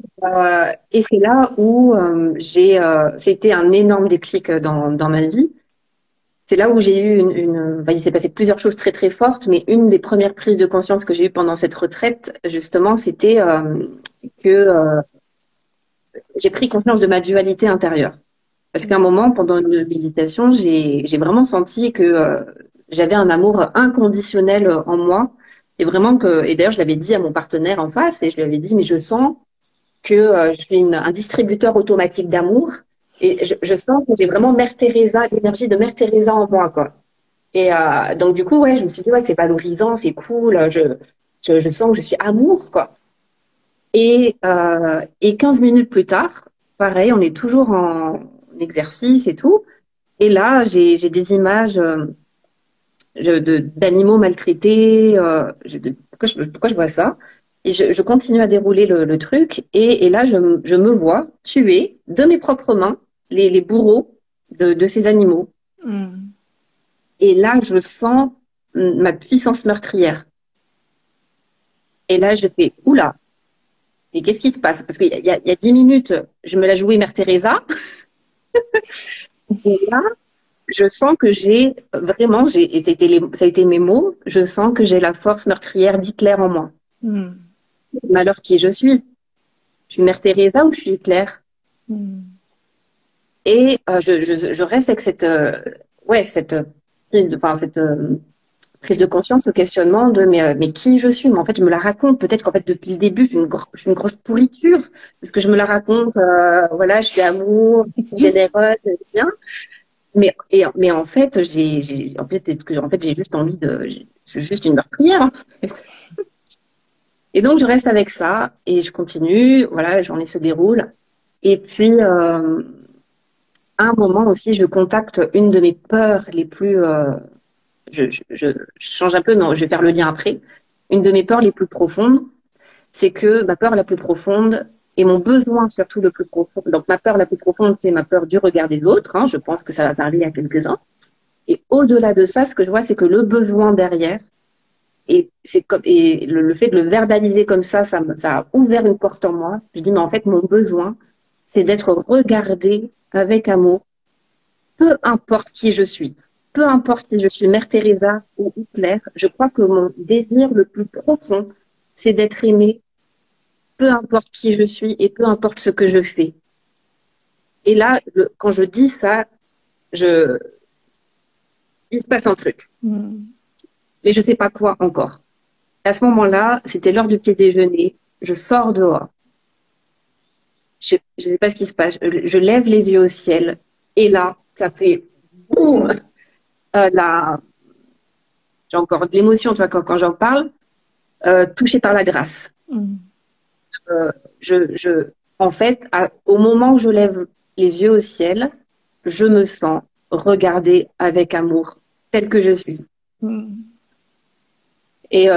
c'est là où c'était un énorme déclic dans ma vie. C'est là où j'ai eu il s'est passé plusieurs choses très très fortes, mais une des premières prises de conscience que j'ai eues pendant cette retraite, justement, c'était que j'ai pris conscience de ma dualité intérieure. Parce qu'à un moment, pendant une méditation, j'ai vraiment senti que j'avais un amour inconditionnel en moi. Et vraiment et d'ailleurs, je l'avais dit à mon partenaire en face, et je lui avais dit, mais je sens que je suis un distributeur automatique d'amour. Et je sens que j'ai vraiment Mère Teresa, l'énergie de Mère Teresa en moi, quoi. Et donc, du coup, ouais, je me suis dit, ouais, c'est valorisant, c'est cool, je sens que je suis amour, quoi. Et 15 minutes plus tard, pareil, on est toujours en exercice et tout. Et là, j'ai des images d'animaux maltraités. Pourquoi je vois ça? Et je continue à dérouler le truc. Et là, je me vois tuer de mes propres mains les bourreaux de ces animaux. Et là, je sens ma puissance meurtrière. Et là, je fais, oula, et qu'est-ce qui se passe? Parce qu'il y a 10 minutes, je me la jouais Mère Teresa. Et là, je sens que j'ai vraiment, et ça a été mes mots, je sens que j'ai la force meurtrière d'Hitler en moi. Mais alors, qui je suis? Je suis Mère Teresa ou je suis Hitler? Et je reste avec cette prise prise de conscience, au questionnement de mais qui je suis. Mais en fait, je me la raconte. Peut-être qu'en fait, depuis le début, je suis une grosse pourriture parce que je me la raconte. Voilà, je suis amour, généreuse, bien. Mais en fait, en fait, j'ai juste envie je suis juste une meurtrière. Hein. Et donc, je reste avec ça et je continue. Voilà, la journée se déroule. Et puis, à un moment aussi, je contacte une de mes peurs les plus. Je change un peu, mais je vais faire le lien après. Une de mes peurs les plus profondes, c'est que ma peur la plus profonde et mon besoin surtout le plus profond. Donc, ma peur la plus profonde, c'est ma peur du regard des autres. Hein. Je pense que ça va parler à quelques-uns. Et au-delà de ça, ce que je vois, c'est que le besoin derrière, et le fait de le verbaliser comme ça a ouvert une porte en moi. Je dis, mais en fait, mon besoin, c'est d'être regardée avec amour, peu importe qui je suis. Peu importe si je suis Mère Teresa ou Hitler, je crois que mon désir le plus profond, c'est d'être aimée, peu importe qui je suis et peu importe ce que je fais. Et là, quand je dis ça, il se passe un truc. Mais je sais pas quoi encore. À ce moment-là, c'était l'heure du petit déjeuner. Je sors dehors. Je sais pas ce qui se passe. Je lève les yeux au ciel. Et là, ça fait boum. J'ai encore de l'émotion, tu vois, quand j'en parle. Touchée par la grâce. En fait, au moment où je lève les yeux au ciel, je me sens regardée avec amour, telle que je suis. Et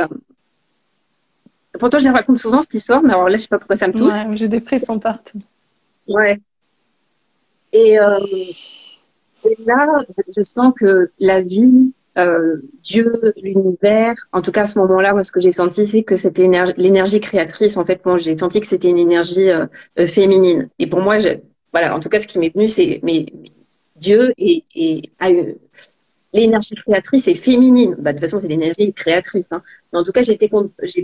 pourtant, je la raconte souvent cette histoire, mais alors là, je sais pas pourquoi ça me touche. Ouais, j'ai des frissons partout. Ouais. Et là, je sens que la vie, Dieu, l'univers, en tout cas à ce moment-là, moi, ce que j'ai senti, c'est que c'était l'énergie créatrice. En fait, moi, j'ai senti que c'était une énergie féminine. Et pour moi, voilà, en tout cas, ce qui m'est venu, c'est mais Dieu a l'énergie créatrice est féminine. Bah, de toute façon, c'est l'énergie créatrice. Hein. Mais en tout cas, j'étais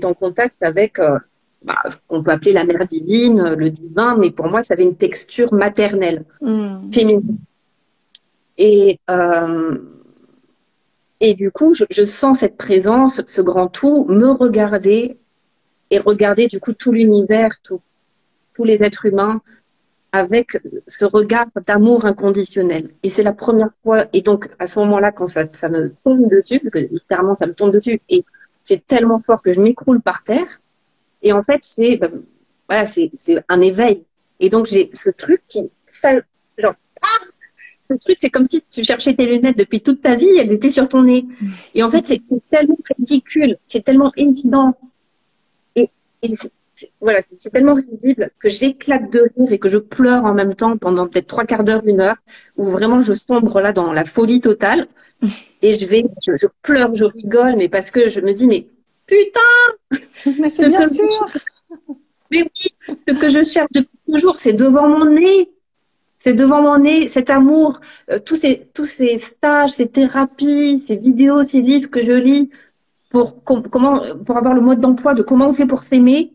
en contact avec ce qu'on peut appeler la mère divine, le divin, mais pour moi, ça avait une texture maternelle, féminine. Et du coup, je sens cette présence, ce grand tout, me regarder et regarder du coup tout l'univers, tous les êtres humains avec ce regard d'amour inconditionnel. Et c'est la première fois. Et donc, à ce moment-là, quand ça me tombe dessus, parce que littéralement, ça me tombe dessus, et c'est tellement fort que je m'écroule par terre. Et en fait, c'est un éveil. Et donc, j'ai ce truc ce truc, c'est comme si tu cherchais tes lunettes depuis toute ta vie, elles étaient sur ton nez. Et en fait, c'est tellement ridicule, c'est tellement évident. Et voilà, c'est tellement risible que j'éclate de rire et que je pleure en même temps pendant peut-être 3/4 d'heure, 1 heure, où vraiment je sombre là dans la folie totale. Et je pleure, je rigole, mais parce que je me dis, mais putain! Mais c'est bien sûr! Mais oui, ce que je cherche depuis toujours, c'est devant mon nez. C'est devant mon nez, cet amour, tous ces stages, ces thérapies, ces vidéos, ces livres que je lis pour avoir le mode d'emploi de comment on fait pour s'aimer.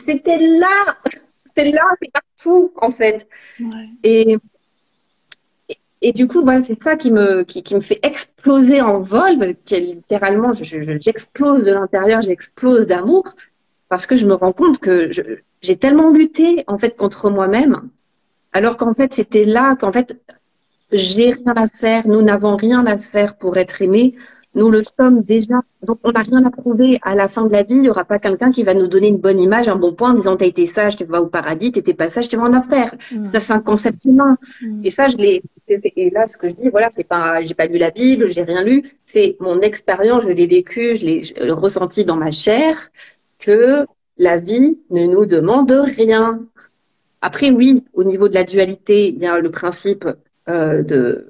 C'était là, c'est partout en fait. Ouais. Et du coup, voilà, c'est ça qui me fait exploser en vol. Littéralement, j'explose de l'intérieur, j'explose d'amour parce que je me rends compte que j'ai tellement lutté en fait contre moi-même. Alors qu'en fait, c'était là qu'en fait, j'ai rien à faire, nous n'avons rien à faire pour être aimés. Nous le sommes déjà. Donc, on n'a rien à prouver. À la fin de la vie, il n'y aura pas quelqu'un qui va nous donner une bonne image, un bon point, en disant, t'as été sage, tu vas au paradis, t'étais pas sage, tu vas en enfer. Ça, c'est un concept humain. Et ça, et là, ce que je dis, voilà, j'ai pas lu la Bible, j'ai rien lu. C'est mon expérience, je l'ai vécu, je l'ai ressenti dans ma chair, que la vie ne nous demande rien. Après, oui, au niveau de la dualité, il y a le principe de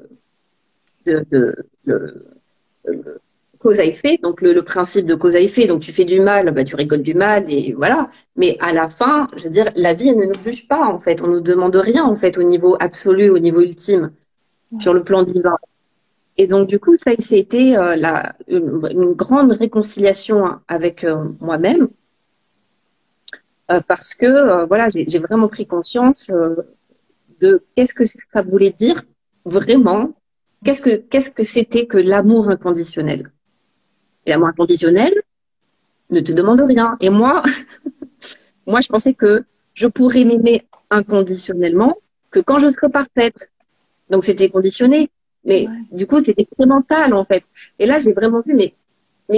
cause à effet, donc le principe de cause à effet. Donc, tu fais du mal, bah, tu rigoles du mal, et voilà. Mais à la fin, je veux dire, la vie, elle ne nous juge pas, en fait. On ne nous demande rien, en fait, au niveau absolu, au niveau ultime, sur le plan divin. Et donc, du coup, ça, c'était une grande réconciliation avec moi-même. Parce que voilà, j'ai vraiment pris conscience de qu'est-ce que ça voulait dire vraiment qu'est-ce que c'était que l'amour inconditionnel? Et l'amour inconditionnel ne te demande rien. Et moi, moi, je pensais que je pourrais m'aimer inconditionnellement que quand je serai parfaite. Donc, c'était conditionné. Mais Ouais. du coup, c'était très mental, en fait. Et là, j'ai vraiment vu, mais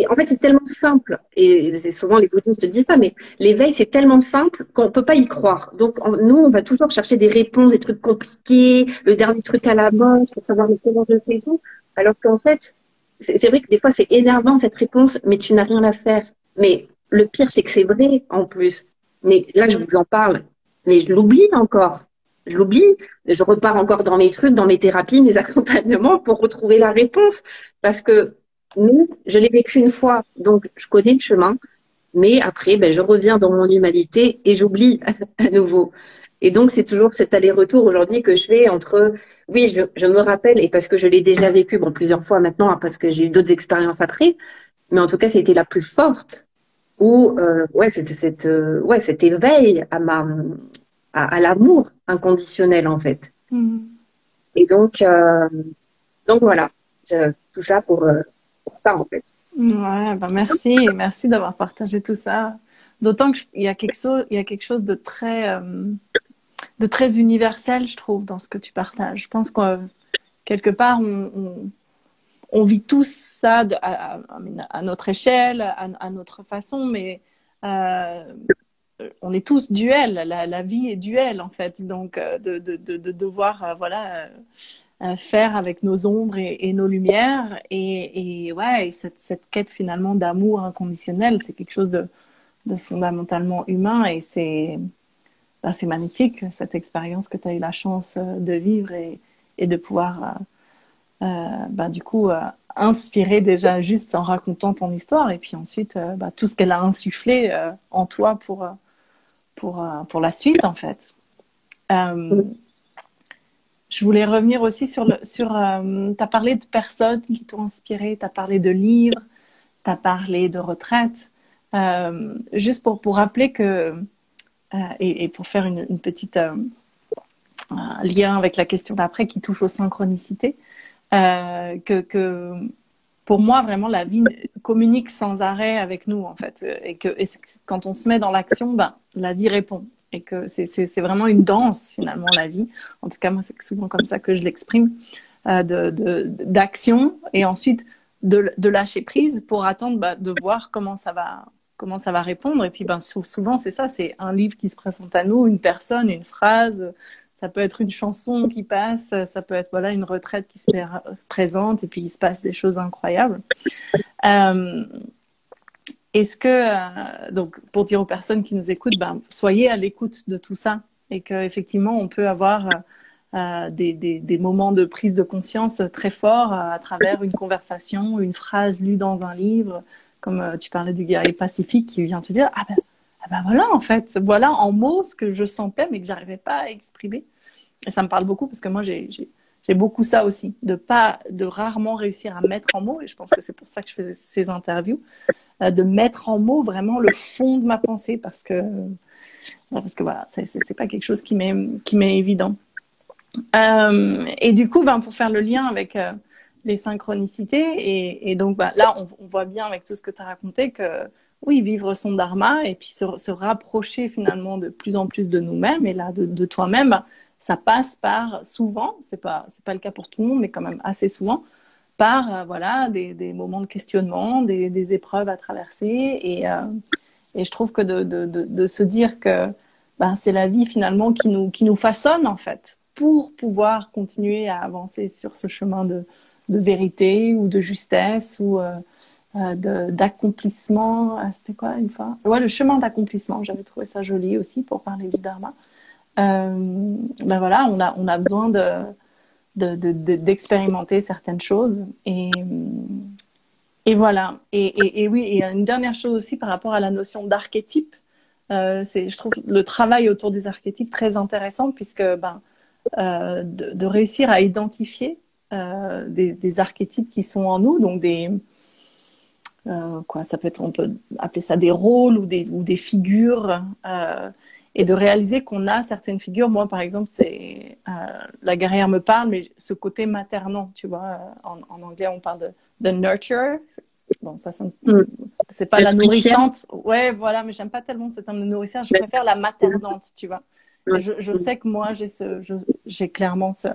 en fait, c'est tellement simple. Et c'est souvent les bouddhistes te disent ça, mais l'éveil, c'est tellement simple qu'on peut pas y croire. Donc, nous, on va toujours chercher des réponses, des trucs compliqués, le dernier truc à la mode pour savoir comment je le fais et tout. Alors qu'en fait, c'est vrai que des fois, c'est énervant cette réponse, mais tu n'as rien à faire. Mais le pire, c'est que c'est vrai, en plus. Mais là, je vous en parle. Mais je l'oublie encore. Je l'oublie. Je repars encore dans mes trucs, dans mes thérapies, mes accompagnements pour retrouver la réponse. Parce que nous, je l'ai vécu une fois, donc je connais le chemin. Mais après, ben, je reviens dans mon humanité et j'oublie à nouveau. Et donc, c'est toujours cet aller-retour aujourd'hui que je fais entre, oui, je me rappelle, et parce que je l'ai déjà vécu, bon, plusieurs fois maintenant, hein, parce que j'ai eu d'autres expériences après, mais en tout cas, c'était la plus forte, où, ouais, c'était ouais, cet éveil à l'amour inconditionnel, en fait. Mhm. Et donc voilà. Tout ça pour ça, en fait. Ouais, ben merci, merci d'avoir partagé tout ça. D'autant qu'il y a quelque chose de très universel, je trouve, dans ce que tu partages. Je pense que quelque part, on vit tous ça à notre échelle, à notre façon, mais euh, on est tous duels. La vie est duel, en fait. Donc, de devoir, voilà, faire avec nos ombres et nos lumières. Et ouais, et cette quête finalement d'amour inconditionnel, c'est quelque chose de fondamentalement humain et c'est magnifique, cette expérience que tu as eu la chance de vivre et de pouvoir, du coup, inspirer déjà juste en racontant ton histoire et puis ensuite tout ce qu'elle a insufflé en toi pour la suite, en fait. Euh, je voulais revenir aussi tu as parlé de personnes qui t'ont inspiré, tu as parlé de livres, tu as parlé de retraite. Juste pour rappeler que, et pour faire une petite un lien avec la question d'après qui touche aux synchronicités, que pour moi, vraiment, la vie communique sans arrêt avec nous, en fait. Et quand on se met dans l'action, ben, la vie répond. Et que c'est vraiment une danse, finalement, la vie. En tout cas, moi, c'est souvent comme ça que je l'exprime, d'action et ensuite de lâcher prise pour attendre de voir comment ça va répondre. Et puis, ben, souvent, c'est ça, c'est un livre qui se présente à nous, une personne, une phrase. Ça peut être une chanson qui passe, ça peut être voilà une retraite qui se présente et puis il se passe des choses incroyables. Euh, Est-ce que donc pour dire aux personnes qui nous écoutent, ben, soyez à l'écoute de tout ça et qu'effectivement on peut avoir des moments de prise de conscience très forts à travers une conversation, une phrase lue dans un livre, comme tu parlais du guerrier pacifique qui vient te dire ah ben voilà en fait, voilà en mots ce que je sentais mais que j'arrivais pas à exprimer. Et ça me parle beaucoup parce que moi, j'ai beaucoup ça aussi, de rarement réussir à mettre en mots. Et je pense que c'est pour ça que je faisais ces interviews, de mettre en mots vraiment le fond de ma pensée parce que voilà, c'est pas quelque chose qui m'est évident. Et du coup, ben, pour faire le lien avec les synchronicités, et donc là, on voit bien avec tout ce que tu as raconté que oui, vivre son dharma et puis se rapprocher finalement de plus en plus de nous-mêmes et là de toi-même, ben, ça passe par souvent, c'est pas le cas pour tout le monde, mais quand même assez souvent, par voilà des moments de questionnement, des épreuves à traverser et je trouve que de se dire que ben, c'est la vie finalement qui nous façonne en fait pour pouvoir continuer à avancer sur ce chemin de vérité ou de justesse ou d'accomplissement. C'était quoi une fois? Ouais, le chemin d'accomplissement. J'avais trouvé ça joli aussi pour parler du dharma. Ben voilà, on a besoin d'expérimenter certaines choses et voilà. Et oui, et une dernière chose aussi par rapport à la notion d'archétype. Je trouve le travail autour des archétypes très intéressant puisque de réussir à identifier des archétypes qui sont en nous, donc quoi, ça peut être, on peut appeler ça des rôles ou des figures, et de réaliser qu'on a certaines figures. Moi, par exemple, c'est la guerrière me parle, mais ce côté maternant, tu vois. En anglais, on parle de nurture. Bon, ça c'est pas la nourrissante. Ouais, voilà, mais j'aime pas tellement ce terme de nourrisseur. Je préfère la maternante, tu vois. Et je sais que moi, j'ai clairement ce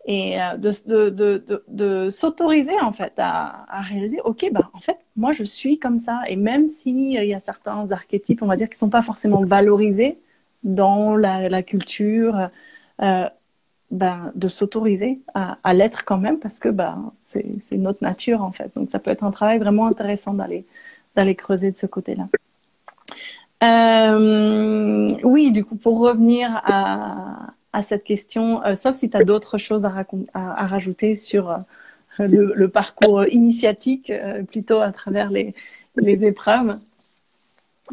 et de s'autoriser en fait à réaliser, ok, bah en fait moi je suis comme ça, et même si il y a certains archétypes, on va dire, qui sont pas forcément valorisés dans la culture, ben, de s'autoriser à l'être quand même, parce que ben c'est notre nature en fait. Donc ça peut être un travail vraiment intéressant d'aller creuser de ce côté-là. Oui, du coup, pour revenir à cette question, sauf si tu as d'autres choses à rajouter sur le parcours initiatique, plutôt à travers les épreuves.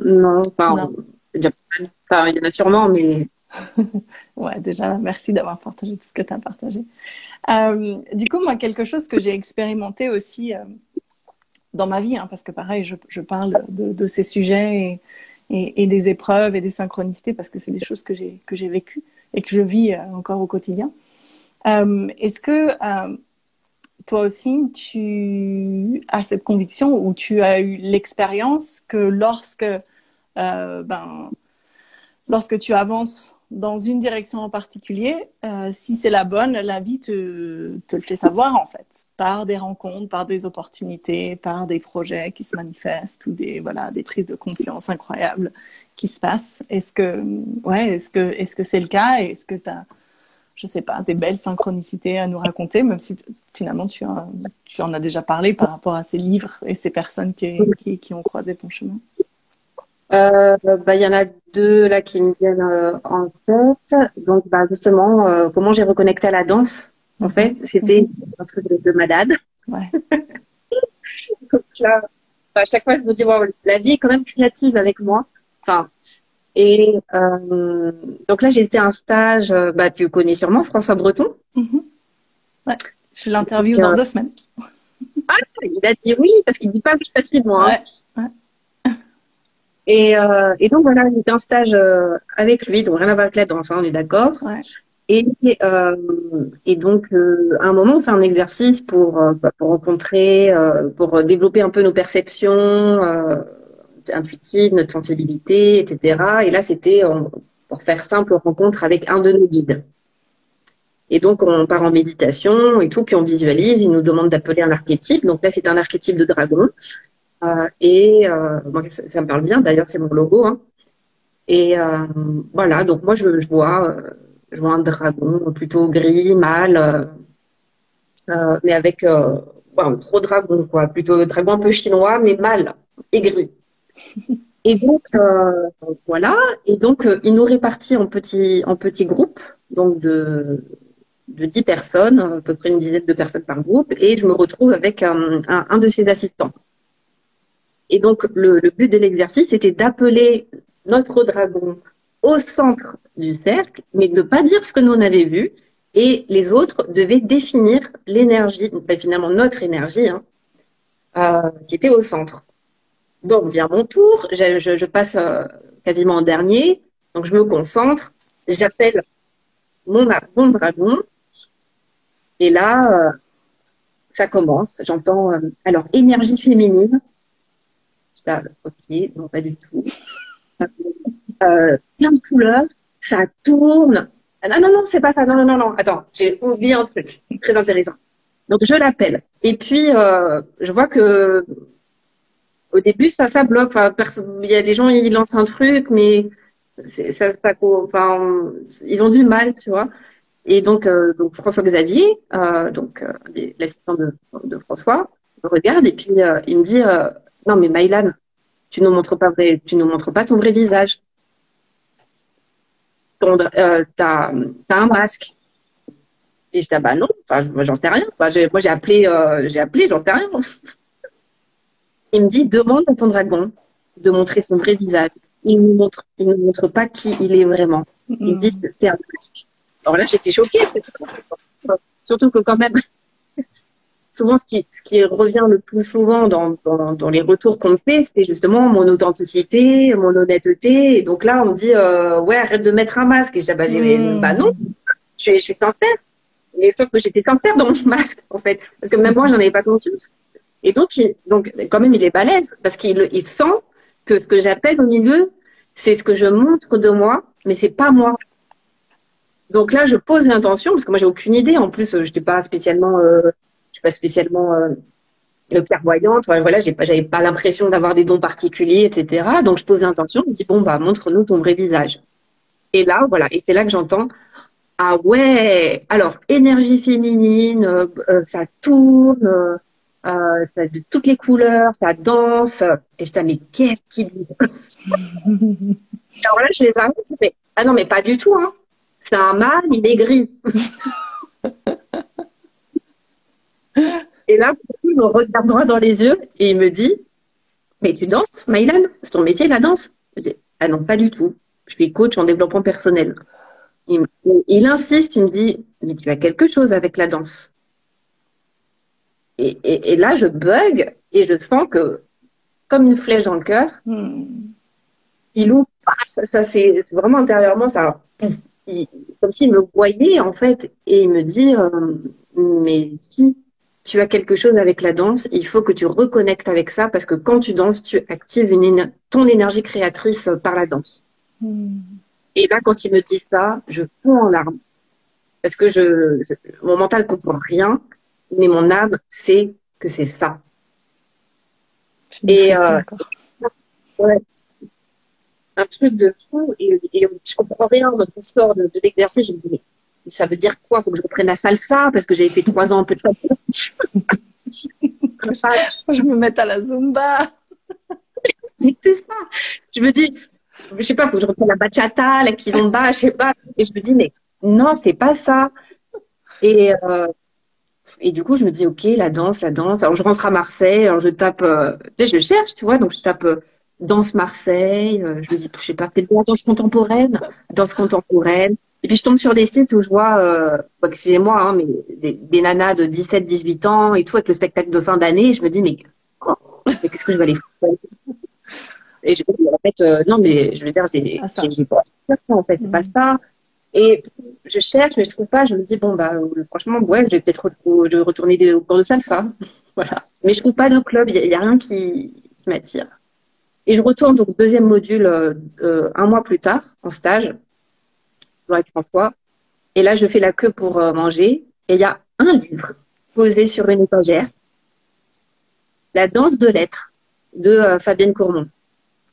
Non, enfin, il y en a sûrement, mais... Ouais, déjà, merci d'avoir partagé tout ce que tu as partagé. Du coup, moi, quelque chose que j'ai expérimenté aussi dans ma vie, hein, parce que pareil, je parle de ces sujets et des épreuves et des synchronicités, parce que c'est des choses que j'ai vécues et que je vis encore au quotidien. Est-ce que toi aussi, tu as cette conviction, ou tu as eu l'expérience que lorsque tu avances dans une direction en particulier, si c'est la bonne, la vie te le fait savoir en fait, par des rencontres, par des opportunités, par des projets qui se manifestent, ou des prises de conscience incroyables qui se passent. Est-ce que c'est le cas, et est-ce que tu as, je sais pas, des belles synchronicités à nous raconter, même si finalement tu en as déjà parlé par rapport à ces livres et ces personnes qui ont croisé ton chemin? Il y en a deux là qui me viennent en tête. Donc, justement, comment j'ai reconnecté à la danse. En fait, c'était un truc de malade. Ouais. Donc là, à chaque fois, je me dis, wow, la vie est quand même créative avec moi. Enfin, et donc là, j'ai fait un stage. Tu connais sûrement François Breton. Ouais. Je l'interview dans 2 semaines. Ah, il a dit oui, parce qu'il dit pas oui facilement. Ouais. Hein. Et donc voilà, j'ai fait un stage avec lui, donc rien à voir avec la danse, hein, on est d'accord. Ouais. Et donc à un moment, on fait un exercice pour rencontrer, pour développer un peu nos perceptions intuitives, notre sensibilité, etc. Et là, c'était, pour faire simple, on rencontre avec un de nos guides. Et donc, on part en méditation et tout, puis on visualise. Il nous demande d'appeler un archétype. Donc là, c'est un archétype de dragon. Moi, ça me parle bien. D'ailleurs, c'est mon logo. Hein. Et voilà. Donc moi, je vois un dragon plutôt gris, mâle, mais avec un gros dragon, quoi. Plutôt un dragon un peu chinois, mais mâle et gris. Et donc voilà. Et donc, il nous répartit en petits groupes, donc de 10 personnes, à peu près une dizaine de personnes par groupe, et je me retrouve avec un de ses assistants. Et donc, le but de l'exercice était d'appeler notre dragon au centre du cercle, mais de ne pas dire ce que nous on avait vu, et les autres devaient définir l'énergie, finalement notre énergie, qui était au centre. Donc, vient mon tour, je passe quasiment en dernier, donc je me concentre, j'appelle mon dragon, et là, ça commence. J'entends, alors, énergie féminine. Ah, ok, non, pas du tout. Plein de couleurs, ça tourne. Ah, non, c'est pas ça. Non. Attends, j'ai oublié un truc très intéressant. Donc, je l'appelle. Et puis, je vois que au début, ça bloque. Enfin, il y a des gens, ils lancent un truc, mais enfin, ils ont du mal, tu vois. Et donc François Xavier, l'assistant de François, me regarde et puis il me dit non mais Maïlan, tu nous montres pas ton vrai visage. T'as un masque. Et je dis bah non, enfin j'en sais rien. Enfin, moi j'ai appelé, j'en sais rien. Il me dit demande à ton dragon de montrer son vrai visage. Il nous montre pas qui il est vraiment. Il me dit c'est un masque. Alors là j'étais choquée, surtout que quand même souvent, ce qui revient le plus souvent dans les retours qu'on me fait, c'est justement mon authenticité, mon honnêteté. Et donc là, on me dit, ouais, arrête de mettre un masque. Et je dis, bah non, je suis sincère. Et sauf que j'étais sincère dans mon masque, en fait. Parce que même moi, j'en avais pas conscience. Et donc, quand même, il est balèze. Parce qu'il sent que ce que j'appelle au milieu, c'est ce que je montre de moi, mais c'est pas moi. Donc là, je pose l'intention, parce que moi, j'ai aucune idée. En plus, je n'étais pas spécialement, clairvoyante. Voilà, j'avais pas l'impression d'avoir des dons particuliers, etc. Donc, je pose l'intention, je me dis, bon, bah, montre-nous ton vrai visage. Et là, voilà. Et c'est là que j'entends, ah ouais, alors, énergie féminine, ça tourne, ça a de toutes les couleurs, ça danse. Et je dis, ah, mais qu'est-ce qu'il dit? Alors là, je les arrête, je fais, ah non, mais pas du tout, hein. C'est un mâle, il est gris. Et là, il me regarde droit dans les yeux et il me dit, mais tu danses, Maïlan? C'est ton métier, la danse? Je dis, ah non, pas du tout. Je suis coach en développement personnel. Il insiste, il me dit, mais tu as quelque chose avec la danse. Et là, je bug et je sens que, comme une flèche dans le cœur, il ouvre, ça fait vraiment intérieurement, ça, comme s'il me voyait en fait, et il me dit, mais si tu as quelque chose avec la danse, il faut que tu reconnectes avec ça parce que quand tu danses, tu actives ton énergie créatrice par la danse. Et là, quand il me dit ça, je fonds en larmes parce que mon mental comprend rien, mais mon âme sait que c'est ça. Et ouais, un truc de fou et je comprends rien dans tout sort de l'exercice. Je me dis, mais ça veut dire quoi? Faut que je reprenne la salsa parce que j'avais fait 3 ans un peu de salsa. Je me mette à la Zumba. C'est ça. Je me dis, je sais pas, faut que je reprenne la bachata, la kizomba, je sais pas. Et je me dis, mais non, c'est pas ça. Et du coup, je me dis, ok, la danse, la danse. Alors, je rentre à Marseille, alors je tape, je cherche, tu vois, donc je tape danse Marseille. Je me dis, je sais pas, peut-être danse contemporaine, danse contemporaine. Et puis, je tombe sur des sites où je vois, excusez-moi, hein, mais des nanas de 17, 18 ans et tout, avec le spectacle de fin d'année. Et je me dis, mais qu'est-ce que je vais aller faire? Et je me dis, en fait, non, mais je veux dire, j'ai pas ça, en fait, c'est pas ça. Et je cherche, mais je trouve pas. Je me dis, bon, bah, franchement, ouais, je vais peut-être retourner au cours de salsa. Voilà. Mais je trouve pas de club, il y a rien qui m'attire. Et je retourne donc deuxième module 1 mois plus tard, en stage, avec François. Et là, je fais la queue pour manger. Et il y a un livre posé sur une étagère. La danse de l'être de Fabienne Courmont.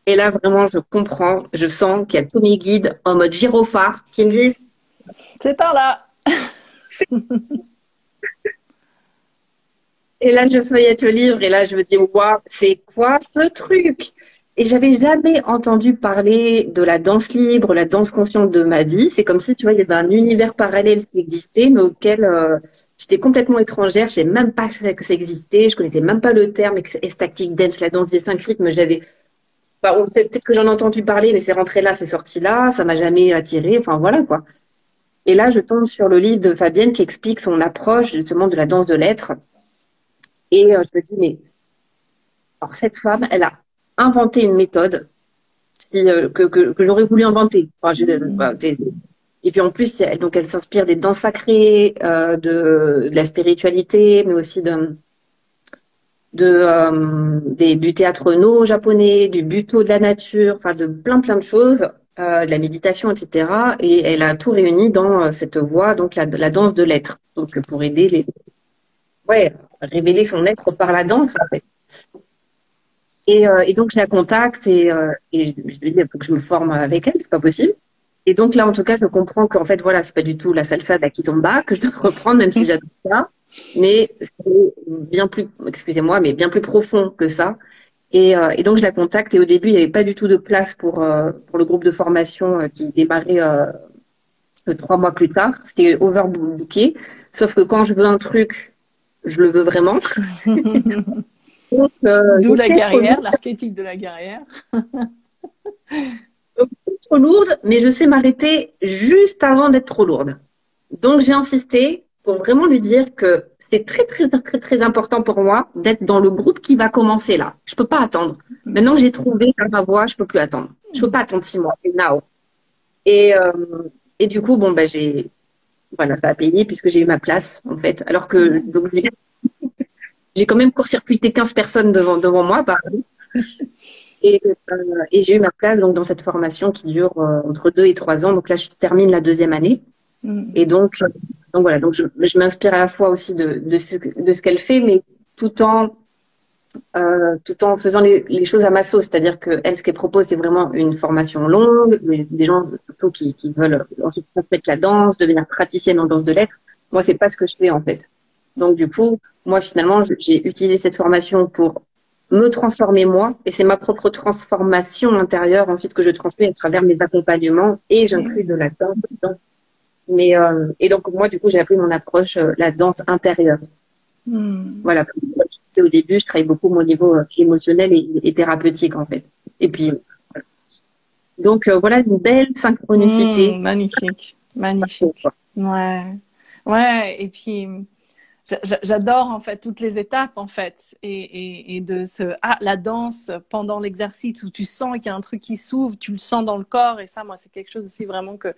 Et là, vraiment, je comprends, je sens qu'il y a tous mes guides en mode gyrophare qui me disent c'est par là. Et là, je feuillette le livre et là, je me dis, waouh, c'est quoi ce truc? Et j'avais jamais entendu parler de la danse libre, la danse consciente de ma vie. C'est comme si, tu vois, il y avait un univers parallèle qui existait, mais auquel j'étais complètement étrangère. Je savais même pas que ça existait. Je connaissais même pas le terme ecstatic dance, la danse des 5 rythmes. Peut-être que j'en ai entendu parler, mais c'est rentré là, c'est sorti là. Ça m'a jamais attiré. Enfin, voilà, quoi. Et là, je tombe sur le livre de Fabienne qui explique son approche, justement, de la danse de l'être. Et je me dis, mais alors cette femme, elle a inventé une méthode que j'aurais voulu inventer. Enfin, et puis en plus, donc elle s'inspire des danses sacrées, de la spiritualité, mais aussi du théâtre no japonais, du buto de la nature, enfin de plein de choses, de la méditation, etc. Et elle a tout réuni dans cette voie, donc la danse de l'être, donc pour aider révéler son être par la danse, en fait. Et donc, je la contacte et je lui dis, il faut que je me forme avec elle, c'est pas possible. Et donc, là, en tout cas, je comprends qu'en fait, voilà, c'est pas du tout la salsa de la kizomba que je dois reprendre, même si j'adore ça. Mais c'est bien plus, excusez-moi, mais bien plus profond que ça. Et donc, je la contacte et au début, il n'y avait pas du tout de place pour le groupe de formation qui démarrait 3 mois plus tard. C'était overbooké. Sauf que quand je veux un truc, je le veux vraiment. Donc, d'où la guerrière, l'archétype de la guerrière. Donc, trop lourde, mais je sais m'arrêter juste avant d'être trop lourde. Donc, j'ai insisté pour vraiment lui dire que c'est très, très, très, très important pour moi d'être dans le groupe qui va commencer là. Je peux pas attendre. Maintenant que j'ai trouvé ma voie, je peux plus attendre. Je peux pas attendre 6 mois. C'est now. Et, euh, et du coup, bon, bah, voilà, ça a payé puisque j'ai eu ma place, en fait. Alors que, donc, j'ai quand même court-circuité 15 personnes devant moi, bah, et, et j'ai eu ma place donc dans cette formation qui dure entre 2 et 3 ans. Donc là, je termine la 2e année. Et donc voilà, donc je m'inspire à la fois aussi de ce qu'elle fait, mais tout en faisant les choses à ma sauce. C'est-à-dire que elle, ce qu'elle propose, c'est vraiment une formation longue, mais des gens plutôt qui veulent ensuite transmettre la danse, devenir praticienne en danse de lettres. Moi, c'est pas ce que je fais en fait. Donc du coup, moi finalement, j'ai utilisé cette formation pour me transformer moi, et c'est ma propre transformation intérieure ensuite que je transmets à travers mes accompagnements, et j'inclus de la danse dedans. Mais et donc moi du coup j'ai appris mon approche la danse intérieure. Voilà, comme je disais au début, je travaille beaucoup mon niveau émotionnel et thérapeutique en fait. Et puis donc voilà une belle synchronicité. Magnifique, magnifique. Ouais, ouais. Et puis j'adore en fait toutes les étapes en fait et de la danse pendant l'exercice où tu sens qu'il y a un truc qui s'ouvre, tu le sens dans le corps, et ça moi c'est quelque chose aussi vraiment que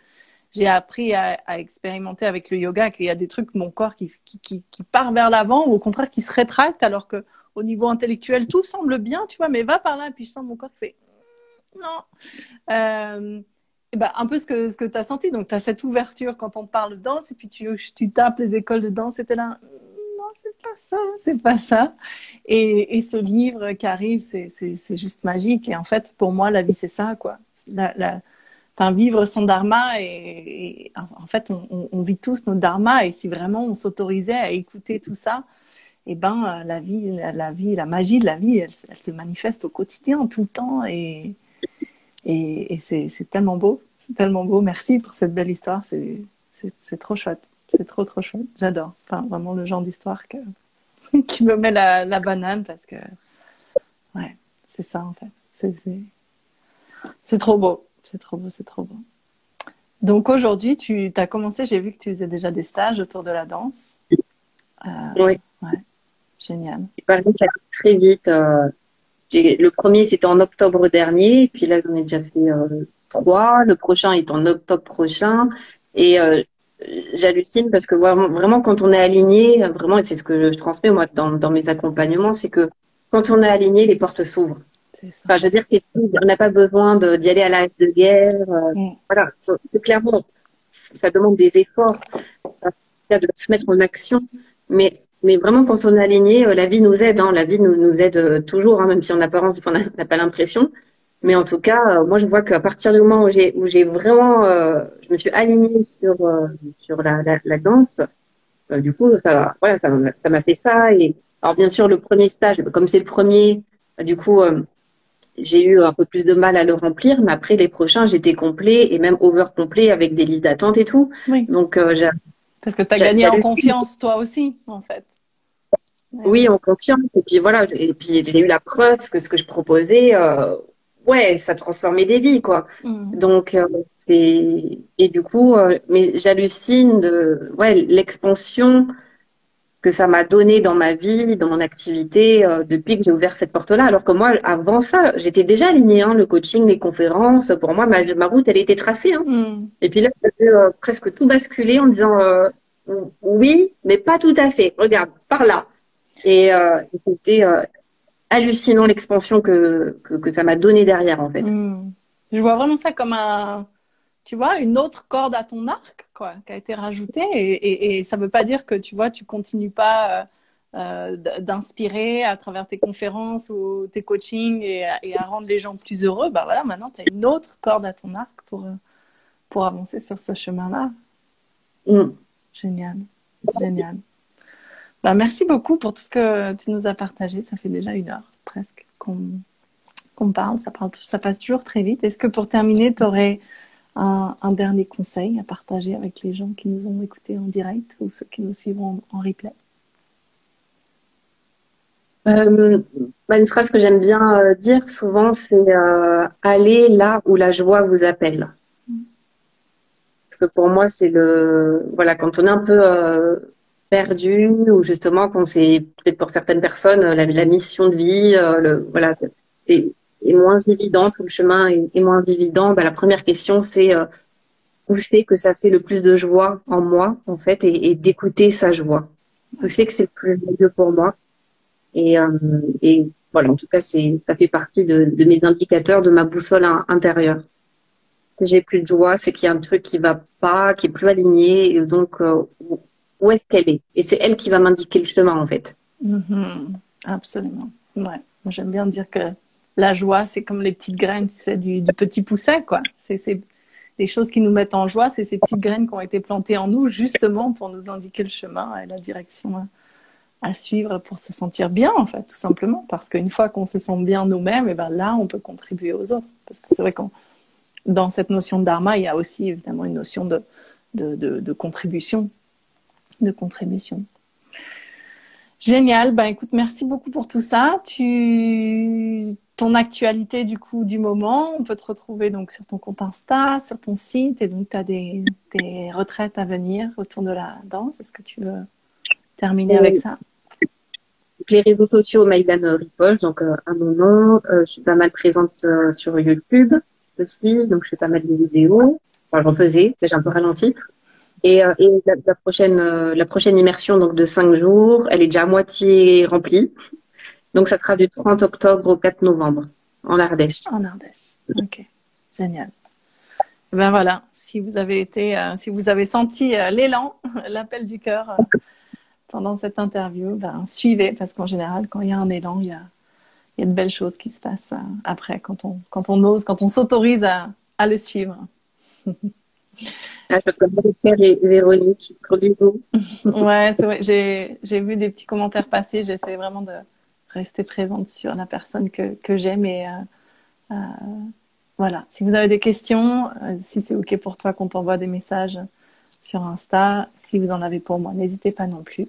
j'ai appris à expérimenter avec le yoga, qu'il y a des trucs, mon corps qui part vers l'avant, ou au contraire qui se rétracte, alors que au niveau intellectuel, tout semble bien, tu vois, mais va par là, et puis je sens mon corps qui fait non. Et ben, un peu ce que tu as senti. Donc, tu as cette ouverture quand on te parle de danse, et puis tu tapes les écoles de danse, et tu es là, non, c'est pas ça, c'est pas ça. Et ce livre qui arrive, c'est juste magique. Et en fait, pour moi, la vie, c'est ça, quoi. Enfin, vivre son dharma, et en fait on vit tous notre dharma, et si vraiment on s'autorisait à écouter tout ça, et ben la vie, la magie de la vie, elle se manifeste au quotidien, tout le temps, et c'est tellement beau, c'est tellement beau. Merci pour cette belle histoire, c'est trop chouette, c'est trop chouette, j'adore. Enfin, vraiment le genre d'histoire qui me met la banane, parce que ouais, c'est ça en fait, c'est trop beau. C'est trop beau, c'est trop beau. Donc aujourd'hui, tu as commencé, j'ai vu que tu faisais déjà des stages autour de la danse. Oui. Ouais, génial. Et par exemple, ça va très vite. Le premier, c'était en octobre dernier, et puis là, j'en ai déjà fait 3. Le prochain est en octobre prochain. Et j'hallucine parce que vraiment, quand on est aligné, vraiment, et c'est ce que je transmets moi dans mes accompagnements, c'est que quand on est aligné, les portes s'ouvrent. Enfin, je veux dire qu'on n'a pas besoin d'y aller à la hache de guerre. Voilà, c'est clairement, ça demande des efforts de se mettre en action. Mais vraiment, quand on est aligné, la vie nous aide. Hein, la vie nous aide toujours, hein, même si en apparence, on n'a pas l'impression. Mais en tout cas, moi, je vois qu'à partir du moment où j'ai vraiment, je me suis alignée sur la danse, du coup, voilà, ça m'a fait ça. Et alors, bien sûr, le premier stage, comme c'est le premier, du coup, j'ai eu un peu plus de mal à le remplir, mais après les prochains, j'étais complet, et même over complet avec des listes d'attente et tout. Oui. Donc, parce que tu as gagné en confiance, toi aussi, en fait. Oui, en confiance. Et puis voilà, et puis j'ai eu la preuve que ce que je proposais, ouais, ça transformait des vies, quoi. Donc, et du coup, mais j'hallucine ouais, l'expansion que ça m'a donné dans ma vie, dans mon activité, depuis que j'ai ouvert cette porte-là. Alors que moi, avant ça, j'étais déjà alignée, hein, le coaching, les conférences. Pour moi, ma route, elle était tracée. Hein. Et puis là, j'ai presque tout basculé en disant oui, mais pas tout à fait. Regarde, par là. Et c'était hallucinant l'expansion que ça m'a donné derrière, en fait. Je vois vraiment ça comme tu vois, une autre corde à ton arc, quoi, qui a été rajoutée. Et ça ne veut pas dire que, tu vois, tu continues pas d'inspirer à travers tes conférences ou tes coachings et à rendre les gens plus heureux. Bah voilà, maintenant, tu as une autre corde à ton arc pour avancer sur ce chemin-là. Génial, génial. Bah, merci beaucoup pour tout ce que tu nous as partagé. Ça fait déjà 1 heure presque qu'on parle. Ça passe toujours très vite. Est-ce que pour terminer, tu aurais un dernier conseil à partager avec les gens qui nous ont écoutés en direct ou ceux qui nous suivront en replay? Une phrase que j'aime bien dire souvent, c'est aller là où la joie vous appelle. Parce que pour moi, c'est voilà, quand on est un peu perdu ou justement quand c'est peut-être pour certaines personnes la mission de vie, voilà, est moins évidente, le chemin est moins évident, bah, la première question c'est où c'est que ça fait le plus de joie en moi en fait et d'écouter sa joie. Où c'est que c'est le plus mieux pour moi et voilà, en tout cas ça fait partie de mes indicateurs, de ma boussole intérieure. Si j'ai plus de joie, c'est qu'il y a un truc qui va pas, qui est plus aligné, et donc où est-ce qu'elle est? Et c'est elle qui va m'indiquer le chemin en fait. Mhm. Absolument. Ouais. Moi, j'aime bien dire que la joie, c'est comme les petites graines, tu sais, du petit pousset, quoi. C'est les choses qui nous mettent en joie, c'est ces petites graines qui ont été plantées en nous, justement, pour nous indiquer le chemin et la direction à suivre pour se sentir bien, en fait, tout simplement. Parce qu'une fois qu'on se sent bien nous-mêmes, et ben là, on peut contribuer aux autres. Parce que c'est vrai qu'on dans cette notion de dharma, il y a aussi évidemment une notion de contribution. De contribution. Génial. Ben, écoute, merci beaucoup pour tout ça. Ton actualité du coup du moment, on peut te retrouver donc sur ton compte Insta, sur ton site, et donc tu as des retraites à venir autour de la danse. Est-ce que tu veux terminer avec Et ça? les réseaux sociaux, Maïdan Ripoll, donc à mon nom, je suis pas mal présente sur YouTube aussi, donc je fais pas mal de vidéos. Enfin, j'en faisais, mais j'ai un peu ralenti. Et la prochaine immersion donc de 5 jours, elle est déjà à moitié remplie. Donc ça sera du 30 octobre au 4 novembre en Ardèche. En Ardèche. Ok. Génial. Ben voilà, si vous avez si vous avez senti l'élan, l'appel du cœur pendant cette interview, ben suivez, parce qu'en général, quand il y a un élan, il y a de belles choses qui se passent après, quand on ose, quand on s'autorise à le suivre. Ah, je connais Pierre et Véronique. Gros bisous. Ouais, c'est vrai. J'ai vu des petits commentaires passer. J'essaie vraiment de rester présente sur la personne que j'aime. Et euh, voilà. Si vous avez des questions, si c'est OK pour toi qu'on t'envoie des messages sur Insta, si vous en avez pour moi, n'hésitez pas non plus.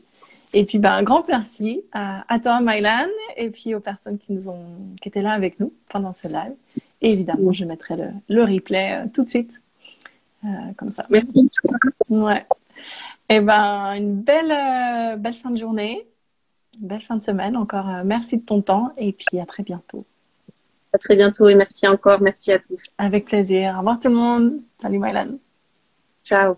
Et puis, ben, un grand merci à toi, Mylan, et puis aux personnes qui étaient là avec nous pendant ce live. Et évidemment, je mettrai le replay tout de suite, comme ça. Merci. Ouais. Eh ben, une belle fin de journée, une belle fin de semaine. Encore merci de ton temps et puis à très bientôt. À très bientôt et merci encore. Merci à tous. Avec plaisir. Au revoir tout le monde. Salut Mylan. Ciao.